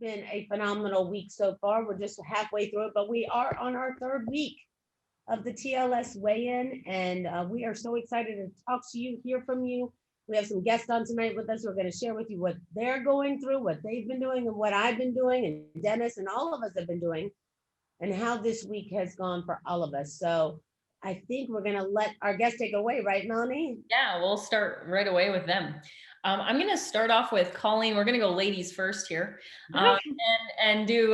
been a phenomenal week so far. We're just halfway through it, but we are on our third week of the TLS weigh-in, and we are so excited to talk to you, hear from you. We have some guests on tonight with us. We're going to share with you what they're going through, what they've been doing, and what I've been doing, and Dennis and all of us have been doing, and how this week has gone for all of us. So I think we're going to let our guests take away, right, Melanie? Yeah, we'll start right away with them. I'm going to start off with Colleen. We're going to go ladies first here, and do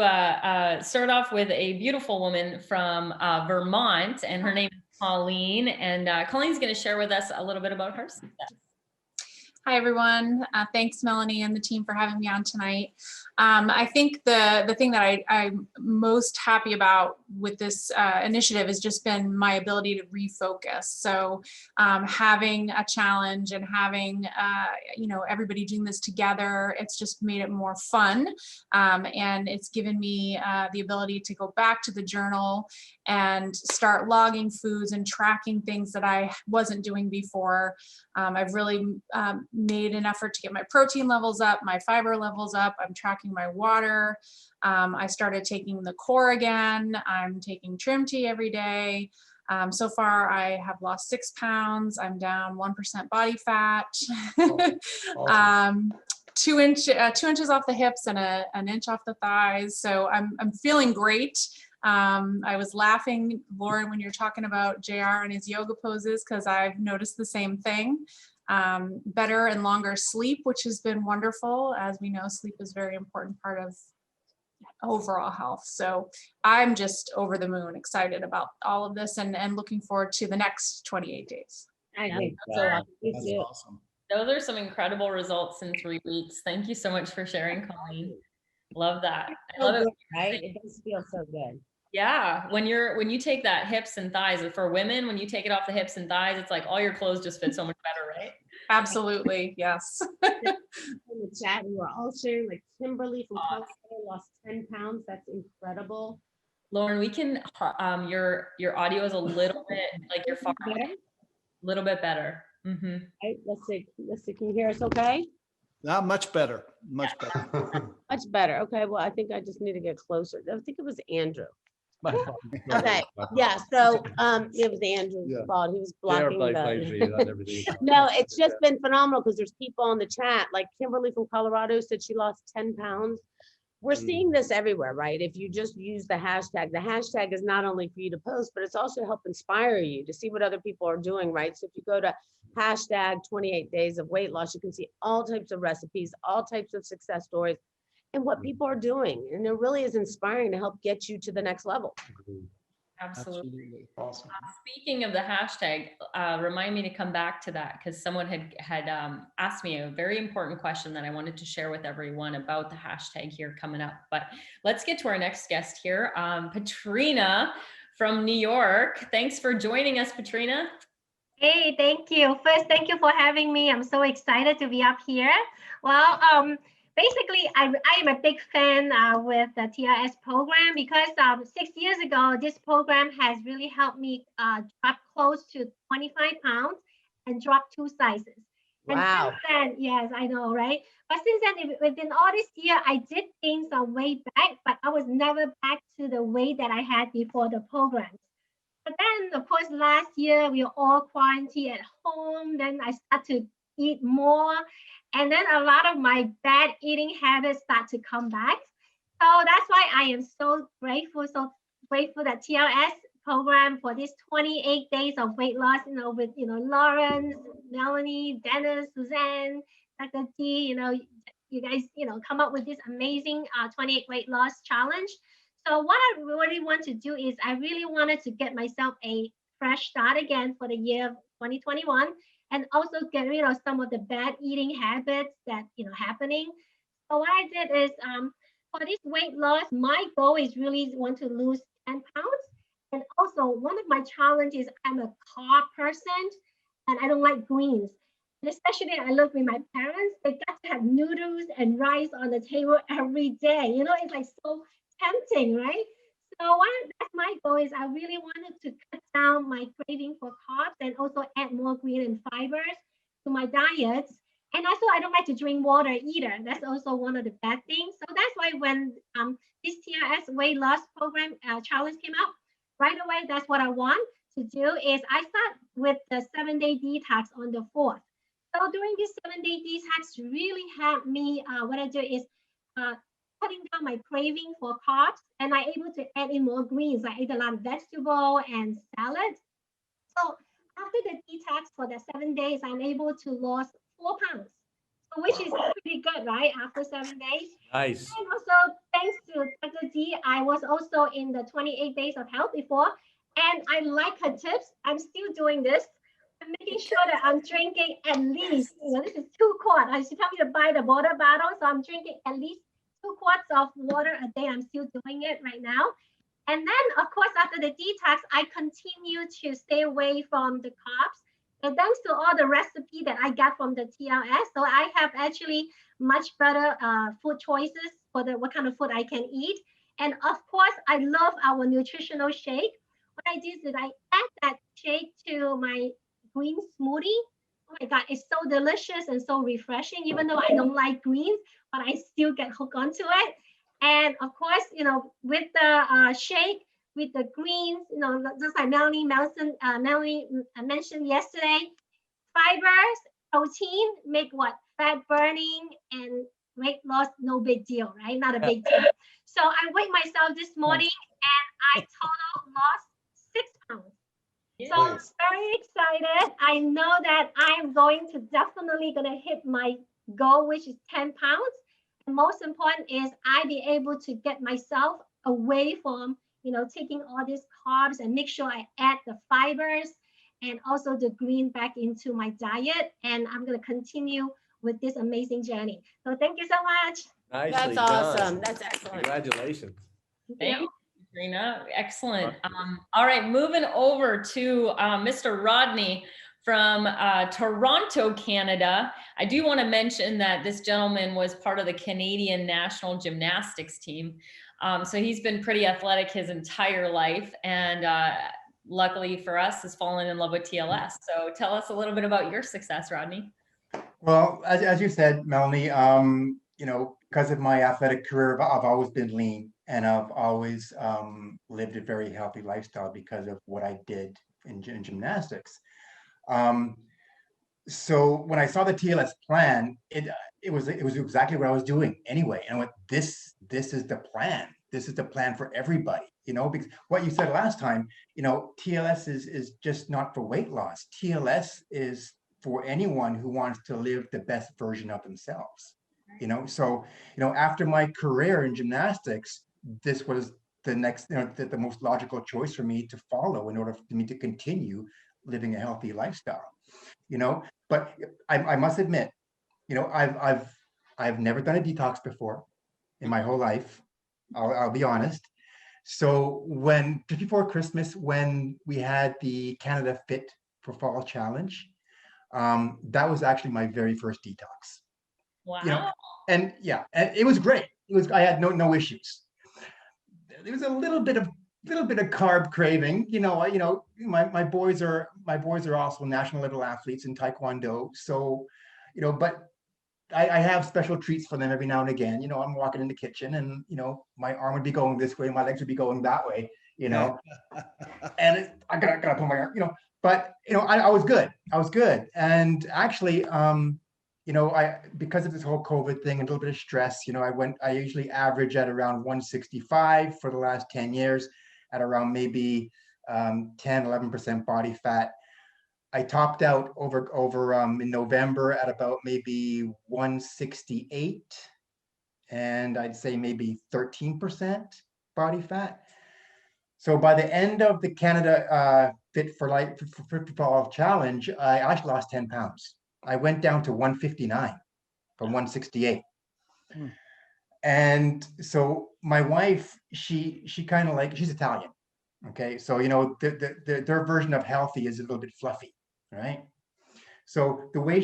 start off with a beautiful woman from Vermont, and her name is Colleen. And Colleen's going to share with us a little bit about her success. Hi, everyone. Thanks, Melanie and the team for having me on tonight. I think the thing that I'm most happy about with this initiative has just been my ability to refocus. So having a challenge and having, everybody doing this together, it's just made it more fun. And it's given me the ability to go back to the journal and start logging foods and tracking things that I wasn't doing before. I've really made an effort to get my protein levels up, my fiber levels up. I'm tracking my water. I started taking the core again. I'm taking trim tea every day. So far, I have lost 6 pounds. I'm down 1% body fat. Awesome. 2 inches off the hips and an inch off the thighs. So I'm feeling great. I was laughing, Lauren, when you're talking about JR and his yoga poses, because I've noticed the same thing. Better and longer sleep, which has been wonderful. As we know, sleep is a very important part of overall health. So I'm just over the moon excited about all of this and looking forward to the next 28 days. I think that's awesome. Those are some incredible results in 3 weeks. Thank you so much for sharing, Colleen. Love that. I love it. Right? It does feel so good. Yeah, when you take that hips and thighs, for women, when you take it off the hips and thighs, it's like all your clothes just fit so much better, right? Absolutely, yes. In the chat, we were all sharing, like Kimberly from Colorado lost 10 pounds. That's incredible. Lauren, we can, your audio is a little bit, like you're far away. A little bit better. Mm-hmm. Right, let's see, can you hear us okay? Not much better, much better. Much better, okay, well, I think I just need to get closer. I think it was Andrew. Okay, yeah, so it was Andrew's fault. He was blocking the no, it's just been phenomenal because there's people on the chat, like Kimberly from Colorado said she lost 10 pounds. We're seeing this everywhere, right? If you just use the hashtag is not only for you to post, but it's also help inspire you to see what other people are doing, right? So if you go to hashtag 28 days of weight loss, you can see all types of recipes, all types of success stories, and what people are doing. And it really is inspiring to help get you to the next level. Absolutely. Awesome. Speaking of the hashtag, remind me to come back to that, because someone had asked me a very important question that I wanted to share with everyone about the hashtag here coming up. But let's get to our next guest here, Patrina from New York. Thanks for joining us, Patrina. Hey, thank you. First, thank you for having me. I'm so excited to be up here. Well, basically, I am a big fan with the TLS program because 6 years ago, this program has really helped me drop close to 25 pounds and drop 2 sizes. Wow. And since then, yes, I know, right? But since then, within all this year, I did gain some weight back, but I was never back to the weight that I had before the program. But then, of course, last year, we were all quarantined at home. Then I started to eat more. And then a lot of my bad eating habits start to come back. So that's why I am so grateful that TLS program for this 28 days of weight loss, with, Lawrence, Melanie, Dennis, Suzanne, Dr. T, you guys, come up with this amazing 28 weight loss challenge. So what I really want to do is I really wanted to get myself a fresh start again for the year 2021. And also get rid of some of the bad eating habits that happening. So what I did is for this weight loss, my goal is really want to lose 10 pounds. And also one of my challenges, I'm a carb person and I don't like greens. And especially I look with my parents, they got to have noodles and rice on the table every day. It's like so tempting, right? So that's my goal is I really wanted to cut down my craving for carbs and also add more green and fibers to my diets. And also, I don't like to drink water either. That's also one of the bad things. So that's why when this TLS weight loss program challenge came out, right away, that's what I want to do is I start with the 7-day detox on the 4th. So during this 7-day detox really helped me. What I do is cutting down my craving for carbs, and I'm able to add in more greens. I ate a lot of vegetable and salad. So after the detox for the 7 days, I'm able to lose 4 pounds, so which is pretty good, right? After 7 days. Nice. And also, thanks to Dr. D, I was also in the 28 days of health before, and I like her tips. I'm still doing this. I'm making sure that I'm drinking at least, this is 2 quarts. She told me to buy the water bottle, so I'm drinking at least 2 quarts of water a day. I'm still doing it right now. And then, of course, after the detox, I continue to stay away from the carbs. And thanks to all the recipe that I got from the TLS, so I have actually much better food choices for what kind of food I can eat. And of course, I love our nutritional shake. What I do is I add that shake to my green smoothie. Oh my God, it's so delicious and so refreshing, even though I don't like greens, but I still get hooked onto it. And of course, with the shake, with the greens, just like Melanie mentioned yesterday, fibers, protein, make what? Fat burning and weight loss, no big deal, right? Not a big deal. So I weighed myself this morning and I total lost 6 pounds. So I'm very excited. I know that I'm definitely going to hit my goal, which is 10 pounds. And most important is I be able to get myself away from, taking all these carbs and make sure I add the fibers and also the green back into my diet. And I'm going to continue with this amazing journey. So thank you so much. Nicely That's awesome. done. That's excellent. Congratulations. Thank you, Katrina. Excellent. All right, moving over to Mr. Rodney from Toronto, Canada. I do want to mention that this gentleman was part of the Canadian national gymnastics team. So he's been pretty athletic his entire life, and luckily for us has fallen in love with TLS. So tell us a little bit about your success, Rodney. Well, as you said, Melanie, because of my athletic career, I've always been lean, and I've always lived a very healthy lifestyle because of what I did in gymnastics. So when I saw the TLS plan, it was exactly what I was doing anyway. And this is the plan. This is the plan for everybody, because what you said last time, TLS is just not for weight loss. TLS is for anyone who wants to live the best version of themselves. So after my career in gymnastics, this was the next, the most logical choice for me to follow in order for me to continue living a healthy lifestyle. But I must admit, I've never done a detox before in my whole life. I'll be honest. So just before Christmas, when we had the Canada Fit for Fall Challenge, that was actually my very first detox. Wow. And it was great. I had no issues. There was a little bit of carb craving. My boys are also national level athletes in Taekwondo. So, but I have special treats for them every now and again. I'm walking in the kitchen and, my arm would be going this way, my legs would be going that way, and I gotta put my arm, but, I was good. And actually, because of this whole COVID thing and a little bit of stress, I usually average at around 165 for the last 10 years at around maybe 10-11% body fat. I topped out over in November at about maybe 168, and I'd say maybe 13% body fat. So by the end of the Canada Fit for Fall Challenge, I actually lost 10 pounds. I went down to 159 from 168. And so my wife, she kind of she's Italian. Okay. So, their version of healthy is a little bit fluffy, right? So the way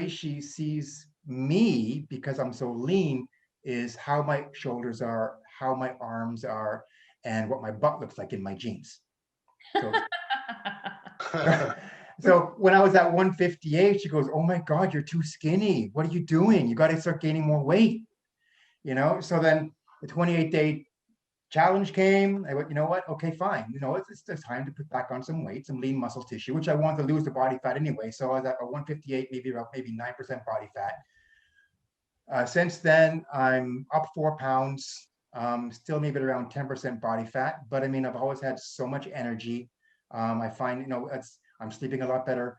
she sees me, because I'm so lean, is how my shoulders are, how my arms are, and what my butt looks like in my jeans. So, So when I was at 158, she goes, "Oh my God, you're too skinny. What are you doing? You got to start gaining more weight." So then the 28-day challenge came. I went, you know what? Okay, fine. It's time to put back on some weight, some lean muscle tissue, which I wanted to lose the body fat anyway. So I was at a 158, maybe 9% body fat. Since then, I'm up 4 pounds, still maybe around 10% body fat. But I mean, I've always had so much energy. I find, I'm sleeping a lot better.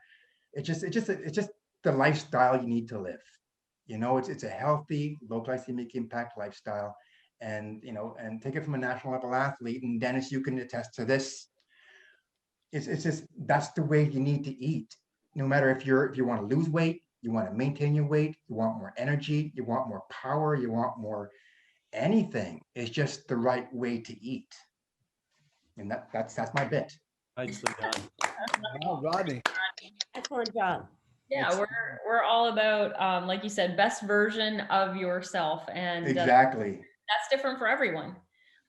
It's just the lifestyle you need to live. It's a healthy, low glycemic impact lifestyle. And take it from a national level athlete, and Dennis, you can attest to this. It's just, that's the way you need to eat. No matter if you want to lose weight, you want to maintain your weight, you want more energy, you want more power, you want more anything. It's just the right way to eat. And that's my bit. Nicely done. Wow, Rodney. Excellent job. Yeah, we're all about, like you said, best version of yourself, and Exactly. that's different for everyone.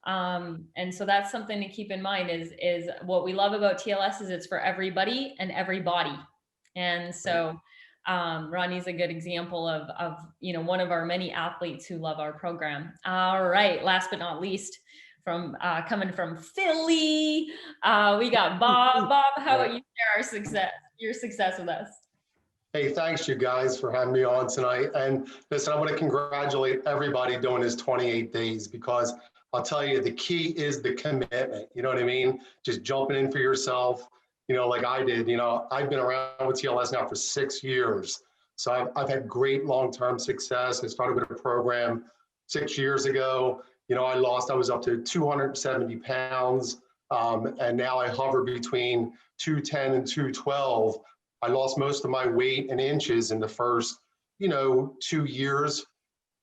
And so that's something to keep in mind is what we love about TLS is it's for everybody and everybody. And so Rodney's a good example of one of our many athletes who love our program. All right, last but not least, coming from Philly, we got Bob. Bob, how about you share your success with us? Hey, thanks you guys for having me on tonight. And listen, I want to congratulate everybody doing this 28 days, because I'll tell you, the key is the commitment. You know what I mean? Just jumping in for yourself, like I did. I've been around with TLS now for 6 years. So I've had great long-term success. I started with a program 6 years ago. I was up to 270 pounds. And now I hover between 210 and 212. I lost most of my weight in inches in the first, 2 years.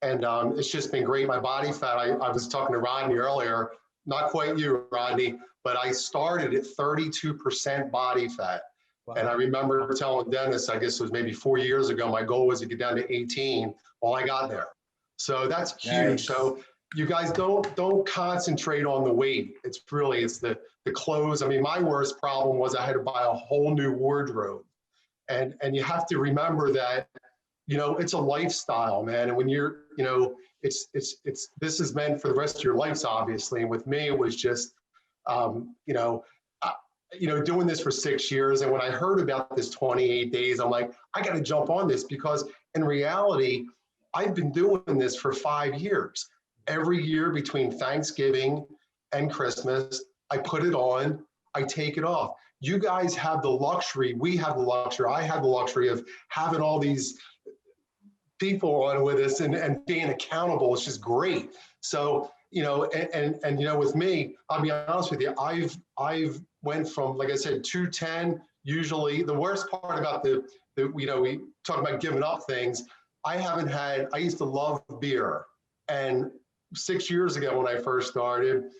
And it's just been great. My body fat, I was talking to Rodney earlier, not quite you, Rodney, but I started at 32% body fat. Wow. And I remember telling Dennis, I guess it was maybe 4 years ago, my goal was to get down to 18. Well, I got there. So that's huge. Nice. So you guys don't concentrate on the weight. It's the clothes. I mean, my worst problem was I had to buy a whole new wardrobe. And you have to remember that, it's a lifestyle, man. And when you're, this is meant for the rest of your lives, obviously. And with me, it was just, doing this for 6 years. And when I heard about this 28 days, I'm like, I got to jump on this, because in reality, I've been doing this for 5 years. Every year between Thanksgiving and Christmas, I put it on, I take it off. You guys have the luxury, we have the luxury, I have the luxury of having all these people on with us and being accountable. It's just great. So, with me, I'll be honest with you, I've went from, like I said, 210, usually. The worst part about we talk about giving up things, I used to love beer. And 6 years ago when I first started,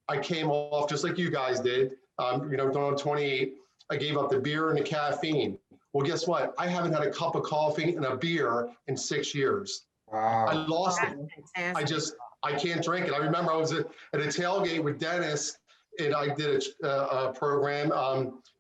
I came off just like you guys did. Doing 28, I gave up the beer and the caffeine. Well, guess what? I haven't had a cup of coffee and a beer in 6 years. Wow. I lost it. I can't drink it. I remember I was at a tailgate with Dennis, and I did a program.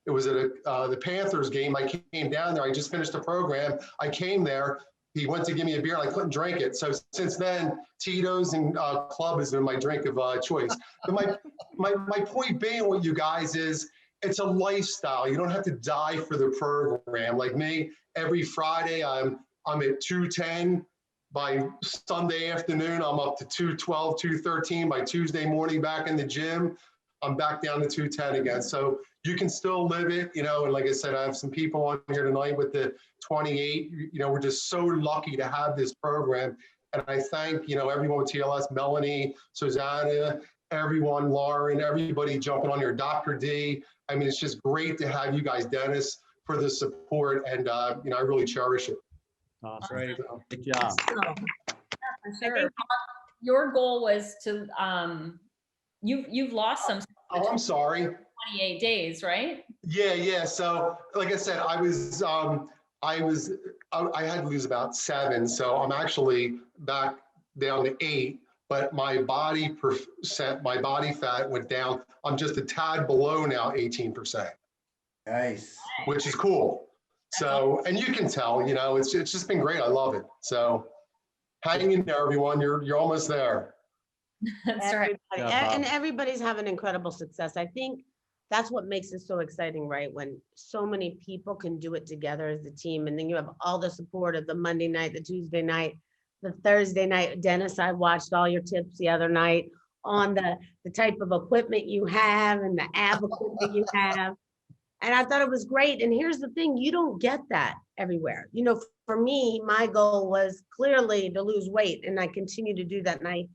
It was at the Panthers game. I came down there. I just finished the program. I came there. He went to give me a beer, and I couldn't drink it. So since then, Tito's and Club has been my drink of choice. But my point being with you guys is, it's a lifestyle. You don't have to die for the program. Like me, every Friday I'm at 210. By Sunday afternoon, I'm up to 212, 213. By Tuesday morning, back in the gym, I'm back down to 210 again. So you can still live it, and like I said, I have some people on here tonight with the 28. We're just so lucky to have this program. And I thank, everyone with TLS, Melanie, Susanna, everyone, Lauren, everybody jumping on here, Dr. D. I mean, it's just great to have you guys, Dennis, for the support. And, I really cherish it. Awesome. Great. Good job. For sure. Your goal was to, you've lost some. Oh, I'm sorry. 28 days, right? Yeah. So, like I said, I had to lose about 7. So I'm actually back down to 8, but my body fat went down. I'm just a tad below now, 18%. Nice. which is cool. So, and you can tell, you know, it's just been great. I love it. So hang in there, everyone. You're almost there. That's right. And everybody's having incredible success. I think that's what makes it so exciting, right? When so many people can do it together as a team, and then you have all the support of the Monday night, the Tuesday night, the Thursday night. Dennis, I watched all your tips the other night on the type of equipment you have and the ab equipment you have. And I thought it was great. And here's the thing, you don't get that everywhere. You know, for me, my goal was clearly to lose weight, and I continue to do that. And I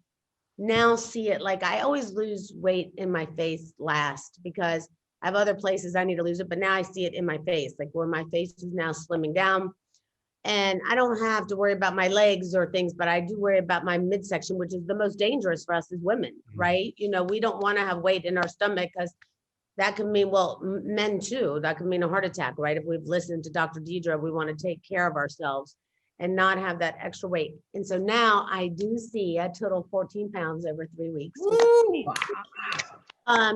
now see it, like I always lose weight in my face last because I have other places I need to lose it, but now I see it in my face, like where my face is now slimming down. And I don't have to worry about my legs or things, but I do worry about my midsection, which is the most dangerous for us as women, right? You know, we don't want to have weight in our stomach because that can mean, well, men too, that can mean a heart attack, right? If we've listened to Dr. Deidre, we want to take care of ourselves and not have that extra weight. And so now I do see I total 14 pounds over 3 weeks.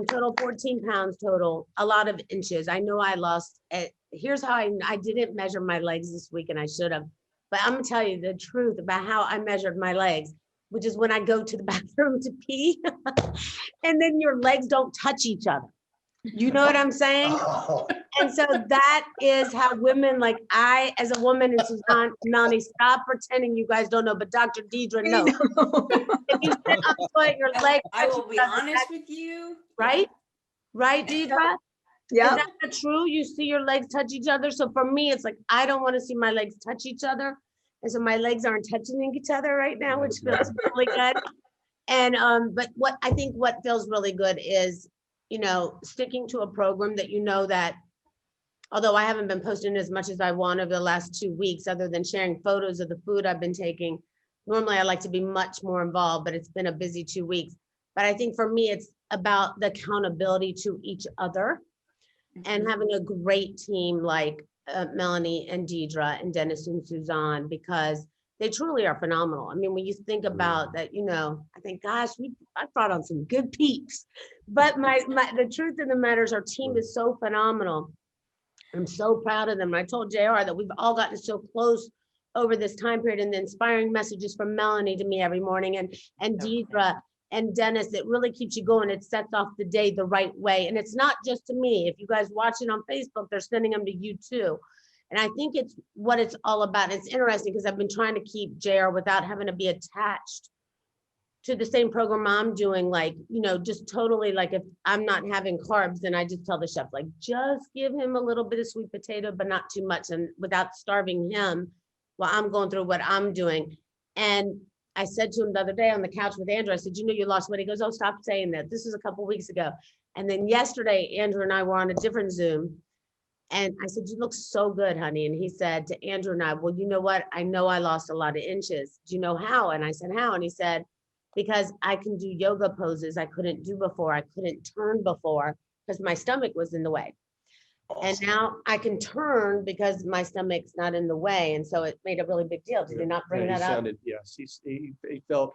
Total 14 pounds total, a lot of inches. I know I lost it. Here's how I didn't measure my legs this week, and I should have, but I'm gonna tell you the truth about how I measured my legs, which is when I go to the bathroom to pee and then your legs don't touch each other. You know what I'm saying? And so that is how women, like I, as a woman, and Suzanne, Melanie, stop pretending you guys don't know, but Dr. Deidre knows. If you sit on the toilet, your legs. I will be honest with you. Right? Right, Deidre? Yeah. Is that not true? You see your legs touch each other. So for me, it's like, I don't want to see my legs touch each other. And so my legs aren't touching each other right now, which feels really good. And, but what I think what feels really good is, you know, sticking to a program that, you know, that although I haven't been posting as much as I want over the last 2 weeks, other than sharing photos of the food I've been taking. Normally I like to be much more involved, but it's been a busy 2 weeks. But I think for me, it's about the accountability to each other and having a great team like Melanie and Deidre and Dennis and Suzanne, because they truly are phenomenal. I mean, when you think about that, you know, I think, gosh, I brought on some good peeps, but the truth of the matter is our team is so phenomenal. I'm so proud of them. I told JR that we've all gotten so close over this time period, and the inspiring messages from Melanie to me every morning and Deidre and Dennis, it really keeps you going. It sets off the day the right way. And it's not just to me. If you guys watch it on Facebook, they're sending them to you too. And I think it's what it's all about. It's interesting because I've been trying to keep JR without having to be attached to the same program I'm doing, like, you know, just totally like if I'm not having carbs, then I just tell the chef, like, just give him a little bit of sweet potato, but not too much, and without starving him while I'm going through what I'm doing. And I said to him the other day on the couch with Andrew, I said, you know, you lost weight. He goes, oh, stop saying that. This was a couple of weeks ago. And then yesterday, Andrew and I were on a different Zoom. And I said, you look so good, honey. And he said to Andrew and I, well, you know what? I know I lost a lot of inches. Do you know how? And I said, how? And he said, because I can do yoga poses I couldn't do before. I couldn't turn before because my stomach was in the way. Awesome. And now I can turn because my stomach's not in the way. And so it made a really big deal. Did you not bring that up? Yes, he felt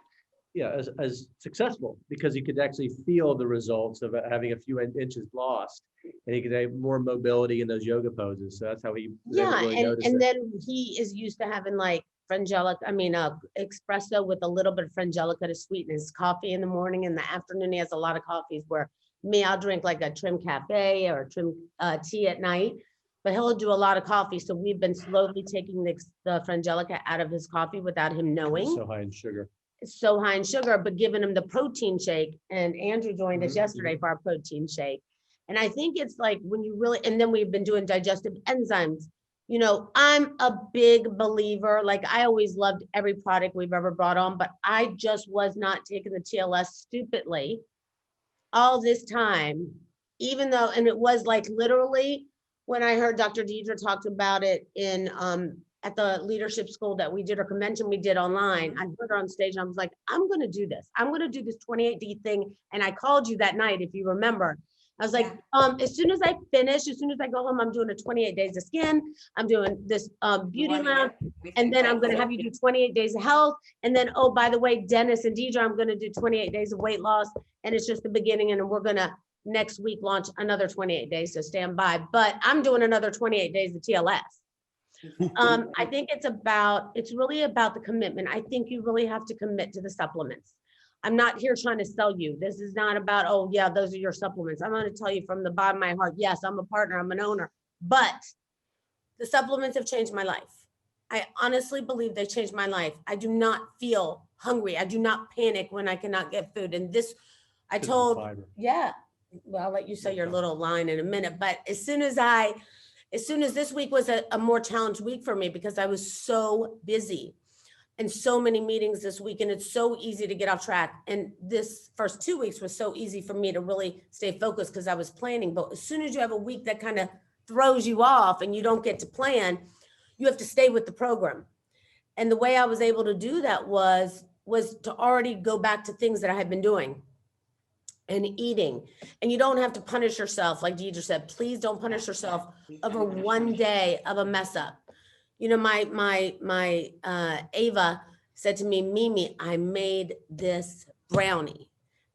as successful because he could actually feel the results of having a few inches lost, and he could have more mobility in those yoga poses. So that's how he and then he is used to having like espresso with a little bit of frangelica to sweeten his coffee in the morning. In the afternoon, he has a lot of coffees, where me, I'll drink like a trim cafe or trim tea at night, but he'll do a lot of coffee. So we've been slowly taking the frangelica out of his coffee without him knowing. It's so high in sugar. It's so high in sugar, but giving him the protein shake. And Andrew joined us yesterday for our protein shake. And I think it's like when you really, and then we've been doing digestive enzymes. You know, I'm a big believer, like I always loved every product we've ever brought on, but I just was not taking the TLS stupidly all this time, even though, and it was like literally when I heard Dr. Deidre talked about it in, at the leadership school that we did, or convention we did online, I heard her on stage and I was like, I'm going to do this. I'm going to do this 28D thing. And I called you that night, if you remember. I was like, as soon as I finish, as soon as I go home, I'm doing a 28 days of skin. I'm doing this beauty lounge. And then I'm going to have you do 28 days of health. And then, oh, by the way, Dennis and Deidre, I'm going to do 28 days of weight loss. And it's just the beginning. And we're going to next week launch another 28 days, so stand by, but I'm doing another 28 days of TLS. I think it's really about the commitment. I think you really have to commit to the supplements. I'm not here trying to sell you. This is not about, oh yeah, those are your supplements. I'm going to tell you from the bottom of my heart, yes, I'm a partner, I'm an owner, but the supplements have changed my life. I honestly believe they changed my life. I do not feel hungry. I do not panic when I cannot get food. And this, I told, yeah, well, I'll let you say your little line in a minute, but as soon as this week was a more challenged week for me because I was so busy and so many meetings this week, and it's so easy to get off track. And this first 2 weeks was so easy for me to really stay focused because I was planning. But as soon as you have a week that kind of throws you off and you don't get to plan, you have to stay with the program. And the way I was able to do that was to already go back to things that I had been doing and eating. And you don't have to punish yourself. Like Deidre said, please don't punish yourself over one day of a mess up. You know, my Ava said to me, Mimi, I made this brownie.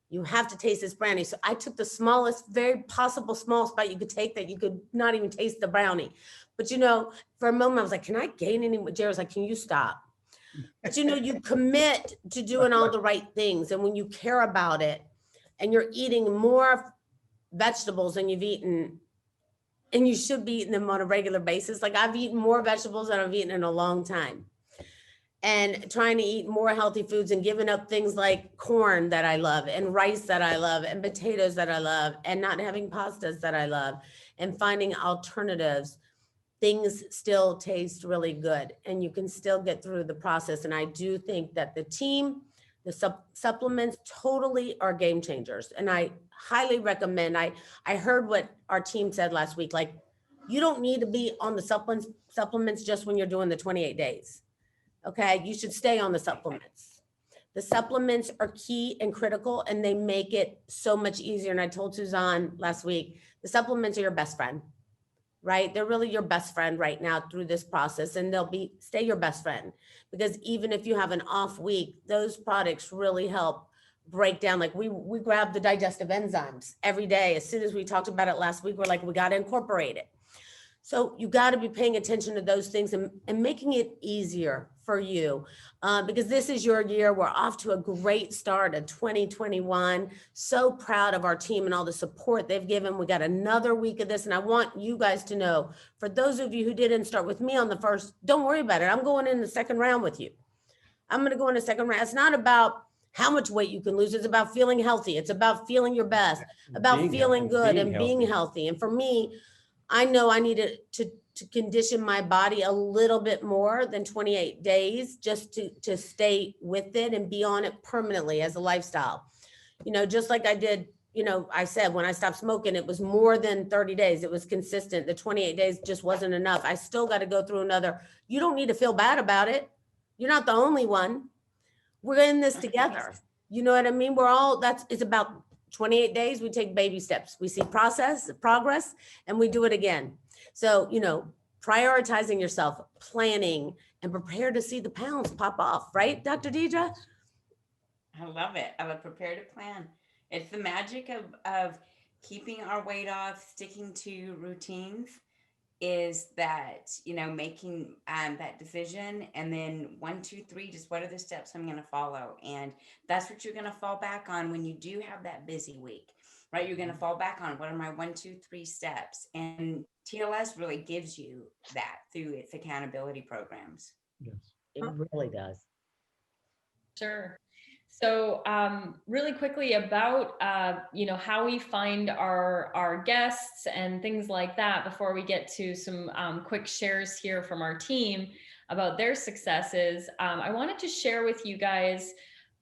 You have to taste this brownie. So I took the smallest, very possible small bite you could take that you could not even taste the brownie. But you know, for a moment I was like, can I gain any more? Jared was like, can you stop? But you know, you commit to doing all the right things. And when you care about it and you're eating more vegetables than you've eaten, and you should be eating them on a regular basis. Like I've eaten more vegetables than I've eaten in a long time. And trying to eat more healthy foods and giving up things like corn that I love and rice that I love and potatoes that I love and not having pastas that I love and finding alternatives. Things still taste really good and you can still get through the process. And I do think that the team, the supplements totally are game changers. And I highly recommend, I heard what our team said last week, like you don't need to be on the supplements just when you're doing the 28 days. Okay, you should stay on the supplements. The supplements are key and critical and they make it so much easier. And I told Suzanne last week, the supplements are your best friend, right? They're really your best friend right now through this process and stay your best friend because even if you have an off week, those products really help break down. Like we grab the digestive enzymes every day. As soon as we talked about it last week, we're like, we got to incorporate it. So you got to be paying attention to those things and making it easier for you because this is your year. We're off to a great start of 2021. So proud of our team and all the support they've given. We got another week of this. And I want you guys to know, for those of you who didn't start with me on the first, don't worry about it. I'm going in the second round with you. I'm going to go in the second round. It's not about how much weight you can lose. It's about feeling healthy. It's about feeling your best, about feeling good and being healthy. And for me, I know I needed to condition my body a little bit more than 28 days just to stay with it and be on it permanently as a lifestyle. You know, just like I did, you know, I said when I stopped smoking, it was more than 30 days. It was consistent. The 28 days just wasn't enough. I still got to go through another. You don't need to feel bad about it. You're not the only one. We're in this together. You know what I mean? It's about 28 days, we take baby steps. We see progress, and we do it again. So, you know, prioritizing yourself, planning, and prepare to see the pounds pop off, right, Dr. Deidre? I love it. I would prepare to plan. It's the magic of keeping our weight off, sticking to routines is that, you know, making that decision and then 1, 2, 3, just what are the steps I'm going to follow? And that's what you're going to fall back on when you do have that busy week, right? You're going to fall back on what are my 1, 2, 3 steps? And TLS really gives you that through its accountability programs. Yes, it really does. Sure. So really quickly about, you know, how we find our guests and things like that before we get to some quick shares here from our team about their successes. I wanted to share with you guys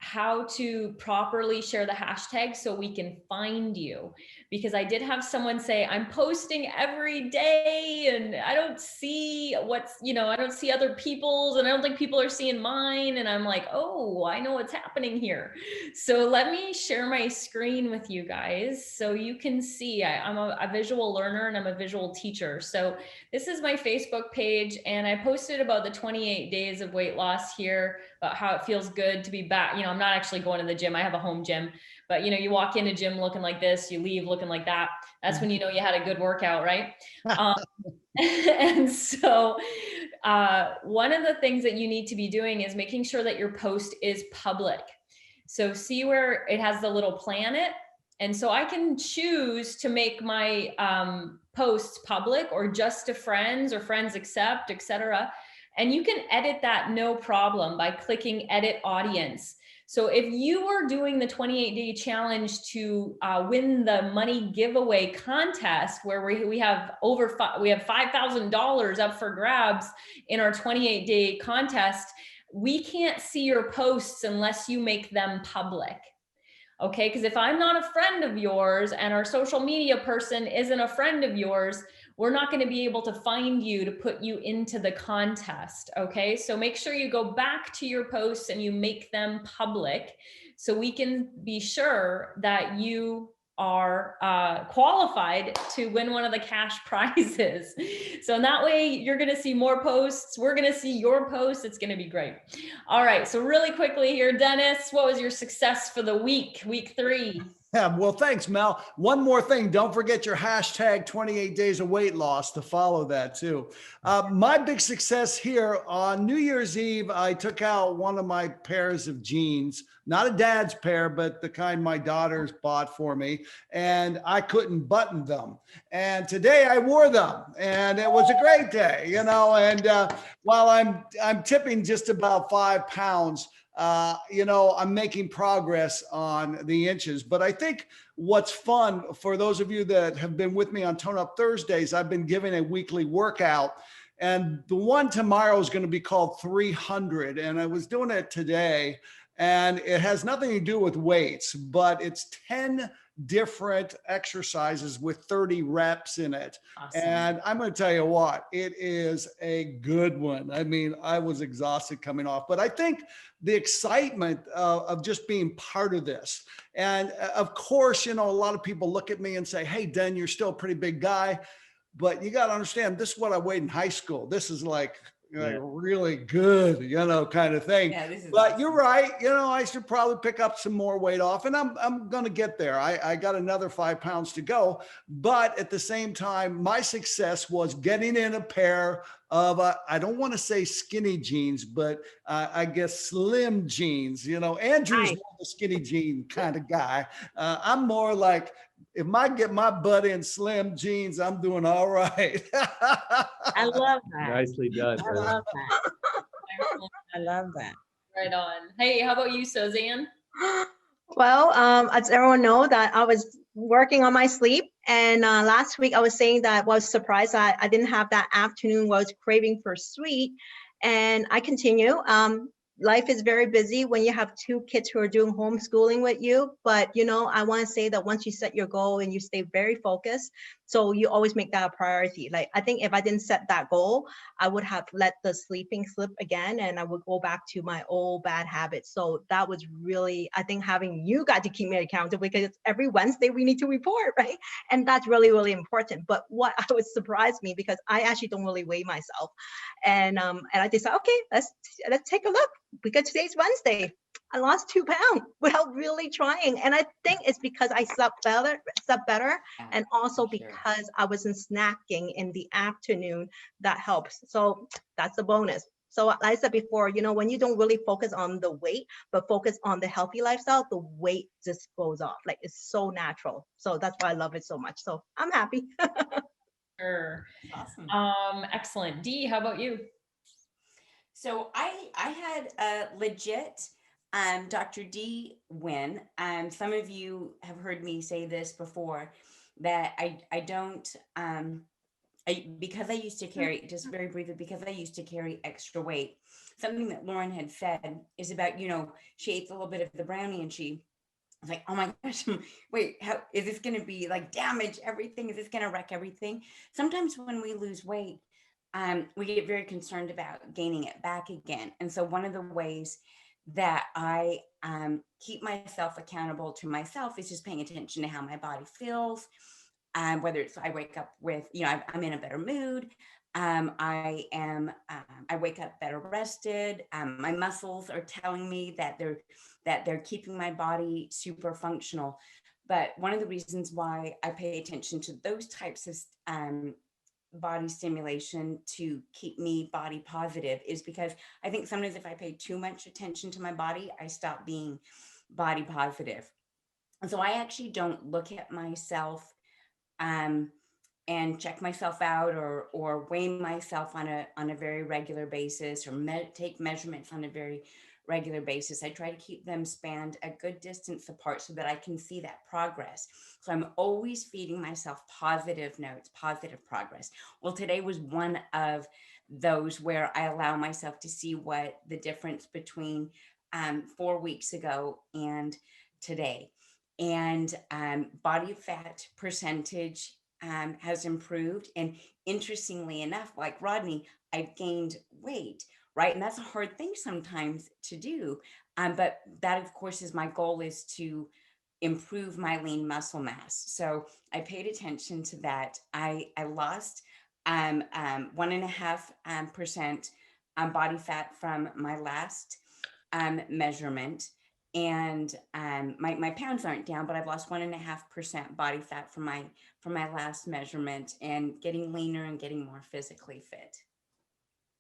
how to properly share the hashtag so we can find you, because I did have someone say, I'm posting every day and I don't see what's, you know, I don't see other people's and I don't think people are seeing mine. And I'm like, oh, I know what's happening here. So let me share my screen with you guys so you can see. I'm a visual learner and I'm a visual teacher. So this is my Facebook page and I posted about the 28 days of weight loss here, about how it feels good to be back. You know, I'm not actually going to the gym. I have a home gym, but you walk in a gym looking like this, you leave looking like that. That's when you know you had a good workout, right? And so one of the things that you need to be doing is making sure that your post is public. So see where it has the little planet. And so I can choose to make my posts public or just to friends or friends accept, etc. And you can edit that no problem by clicking edit audience. So if you are doing the 28-day challenge to win the money giveaway contest, where we have $5,000 up for grabs in our 28-day contest, we can't see your posts unless you make them public. Okay, because if I'm not a friend of yours and our social media person isn't a friend of yours, we're not going to be able to find you to put you into the contest. Okay, so make sure you go back to your posts and you make them public so we can be sure that you are qualified to win one of the cash prizes. So in that way, you're going to see more posts. We're going to see your posts. It's going to be great. All right. So really quickly here, Dennis, what was your success for the week 3? Yeah, well, thanks, Mel. One more thing. Don't forget your hashtag 28 days of weight loss to follow that too. My big success here on New Year's Eve, I took out one of my pairs of jeans, not a dad's pair, but the kind my daughters bought for me, and I couldn't button them. And today I wore them and it was a great day, and while I'm tipping just about 5 pounds, I'm making progress on the inches. But I think what's fun for those of you that have been with me on Tone Up Thursdays, I've been giving a weekly workout, and the one tomorrow is going to be called 300. And I was doing it today, and it has nothing to do with weights, but it's 10 different exercises with 30 reps in it. Awesome. And I'm going to tell you what, it is a good one. I mean, I was exhausted coming off, but I think the excitement of just being part of this. And of course, a lot of people look at me and say, hey, Den, you're still a pretty big guy, but you got to understand, this is what I weighed in high school. This is like really good, kind of thing. Yeah, but you're right. I should probably pick up some more weight off, and I'm going to get there. I got another 5 pounds to go. But at the same time, my success was getting in a pair of, I don't want to say skinny jeans, but I guess slim jeans. Andrew's more the skinny jean kind of guy. I'm more like, if I get my butt in slim jeans, I'm doing all right. I love that. Nicely done. I love that. I love that. Right on. Hey, how about you, Suzanne? Well, as everyone know that I was working on my sleep, and last week I was saying that I was surprised that I didn't have that afternoon where I was craving for sweet, and I continue. Life is very busy when you have 2 kids who are doing homeschooling with you, but I want to say that once you set your goal and you stay very focused, so you always make that a priority. Like, I think if I didn't set that goal, I would have let the sleeping slip again, and I would go back to my old bad habits. So that was really, I think, having you guys to keep me accountable, because every Wednesday we need to report, right? And that's really, really important. But what I was surprised me, because I actually don't really weigh myself, and I decided, okay, let's take a look, because today's Wednesday. I lost 2 pounds without really trying. And I think it's because I slept better, and also because I wasn't snacking in the afternoon. That helps. So that's a bonus. So like I said before, when you don't really focus on the weight, but focus on the healthy lifestyle, the weight just goes off. Like, it's so natural. So that's why I love it so much. So I'm happy. Sure. Awesome. Excellent. Dee, how about you? So I had a legit Dr. D win. Some of you have heard me say this before, that I don't, because I used to carry, just very briefly, because I used to carry extra weight. Something that Lauren had said is about, she ate a little bit of the brownie and she was like, oh my gosh, wait, how is this going to be like damage everything? Is this going to wreck everything? Sometimes when we lose weight, we get very concerned about gaining it back again. And so one of the ways that I keep myself accountable to myself is just paying attention to how my body feels. Whether it's I wake up with, I'm in a better mood. I wake up better rested. My muscles are telling me that they're keeping my body super functional. But one of the reasons why I pay attention to those types of body stimulation to keep me body positive is because I think sometimes if I pay too much attention to my body, I stop being body positive. And so I actually don't look at myself and check myself out or weigh myself on a very regular basis or take measurements on a very regular basis. I try to keep them spanned a good distance apart so that I can see that progress. So I'm always feeding myself positive notes, positive progress. Well, today was one of those where I allow myself to see what the difference between 4 weeks ago and today. And body fat percentage has improved. And interestingly enough, like Rodney, I've gained weight, right? And that's a hard thing sometimes to do. But that, of course, is my goal, is to improve my lean muscle mass. So I paid attention to that. I lost 1.5% body fat from my last measurement. And my pounds aren't down, but I've lost 1.5% body fat from my last measurement, and getting leaner and getting more physically fit.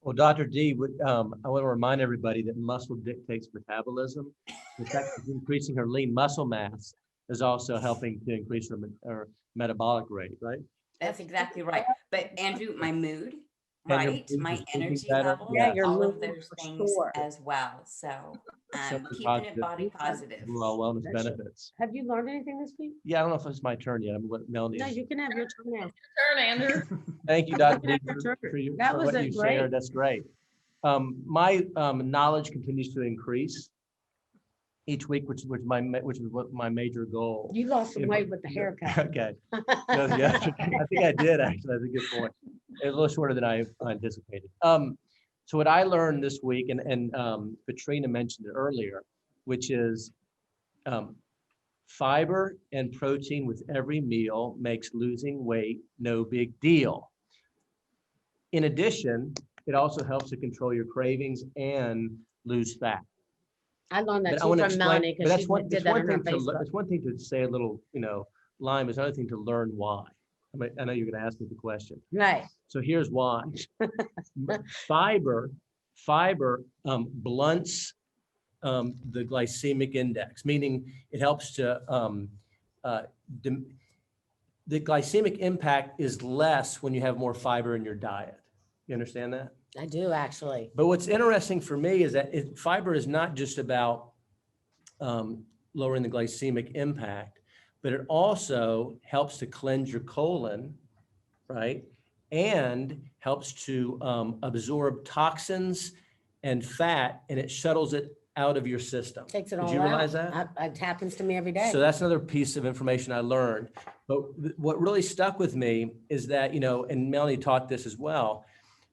Well, Dr. D, I want to remind everybody that muscle dictates metabolism. The fact that increasing her lean muscle mass is also helping to increase her metabolic rate, right? That's exactly right. But Andrew, my mood, And right? your My mood is thinking energy better. level, Yeah, your all of mood those for things sure. as well. So So keeping it body positive. Overall wellness That's it. benefits. Have you learned anything this week? Yeah, I don't know if it's my turn yet. I'm what Melanie. No, you can have your turn now. Turn, Andrew. Thank you, Dr. D, Your turn. for That was what a you great- shared. That's great. My knowledge continues to increase each week, which is what my major goal. You lost some Yeah, weight with the haircut. Okay. No, yeah, I think I did actually. That's a good point. It's a little shorter than I anticipated. So what I learned this week, and Katrina mentioned it earlier, which is fiber and protein with every meal makes losing weight no big deal. In addition, it also helps to control your cravings and lose fat. I learned that But I too want to from explain, Melanie but because that's she one, did it's that one on her thing to, Facebook. it's one thing to say a little, line, but it's another thing to learn why. I know you're going to ask me the question. Right. So here's why. Fiber blunts the glycemic index, meaning it helps to, the glycemic impact is less when you have more fiber in your diet. You understand that? I do actually. But what's interesting for me is that fiber is not just about lowering the glycemic impact, but it also helps to cleanse your colon, right? And helps to absorb toxins and fat, and it shuttles it out of your system. Takes it all Did you realize out. that? It happens to me every day. So that's another piece of information I learned. But what really stuck with me is that, and Melanie taught this as well,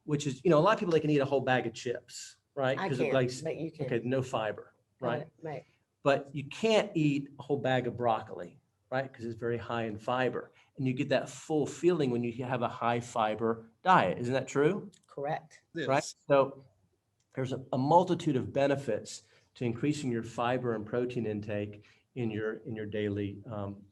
which is, a lot of people, they can eat a whole bag of chips, right? I 'Cause can't, of but you can. Okay, no fiber, right? Right. But you can't eat a whole bag of broccoli, right? Because it's very high in fiber. And you get that full feeling when you have a high fiber diet. Isn't that true? Correct. Right? So there's a multitude of benefits to increasing your fiber and protein intake in your daily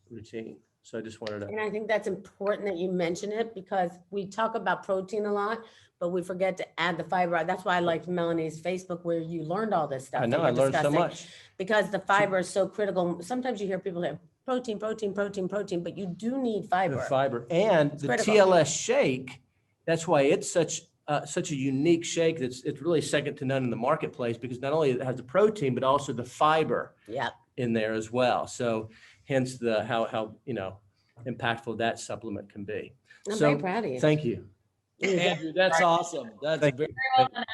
routine. So I just wanted to. And I think that's important that you mention it because we talk about protein a lot, but we forget to add the fiber. That's why I liked Melanie's Facebook where you learned all this stuff. I know, that I you're learned so discussing, much. because the fiber is so critical. Sometimes you hear people have protein, but you do need fiber. The fiber and the critical. TLS shake. That's why it's such a unique shake. It's really second to none in the marketplace because not only it has the protein but also the fiber in there as well. So hence the how impactful that supplement can be. I'm very proud of you. Thank you. Andrew, that's awesome. That's Thank very Very well done,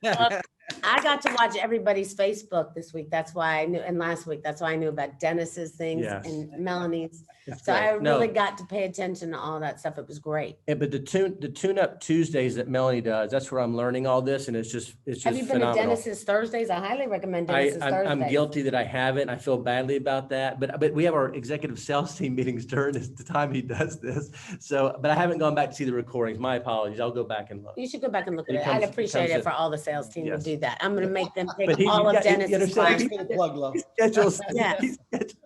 Andrew. I got to watch everybody's Facebook this week. That's why I knew, and last week, that's why I knew about Dennis's things Yes. and Melanie's. It's So I great. No. really got to pay attention to all that stuff. It was great. But the tune-up Tuesdays that Melanie does, that's where I'm learning all this, and it's just Have you been phenomenal. to Dennis's Thursdays? I highly recommend Dennis's Thursdays. I'm guilty that I haven't. I feel badly about that, but we have our executive sales team meetings during the time he does this. So, but I haven't gone back to see the recordings. My apologies. I'll go back and look. You should go back and look at He it. comes- I'd he appreciate comes it in. for all the sales team to Yes. do that. I'm going to make them take But all of you Dennis's understand, clients. Thanks for the plug, love. Schedules. Yeah.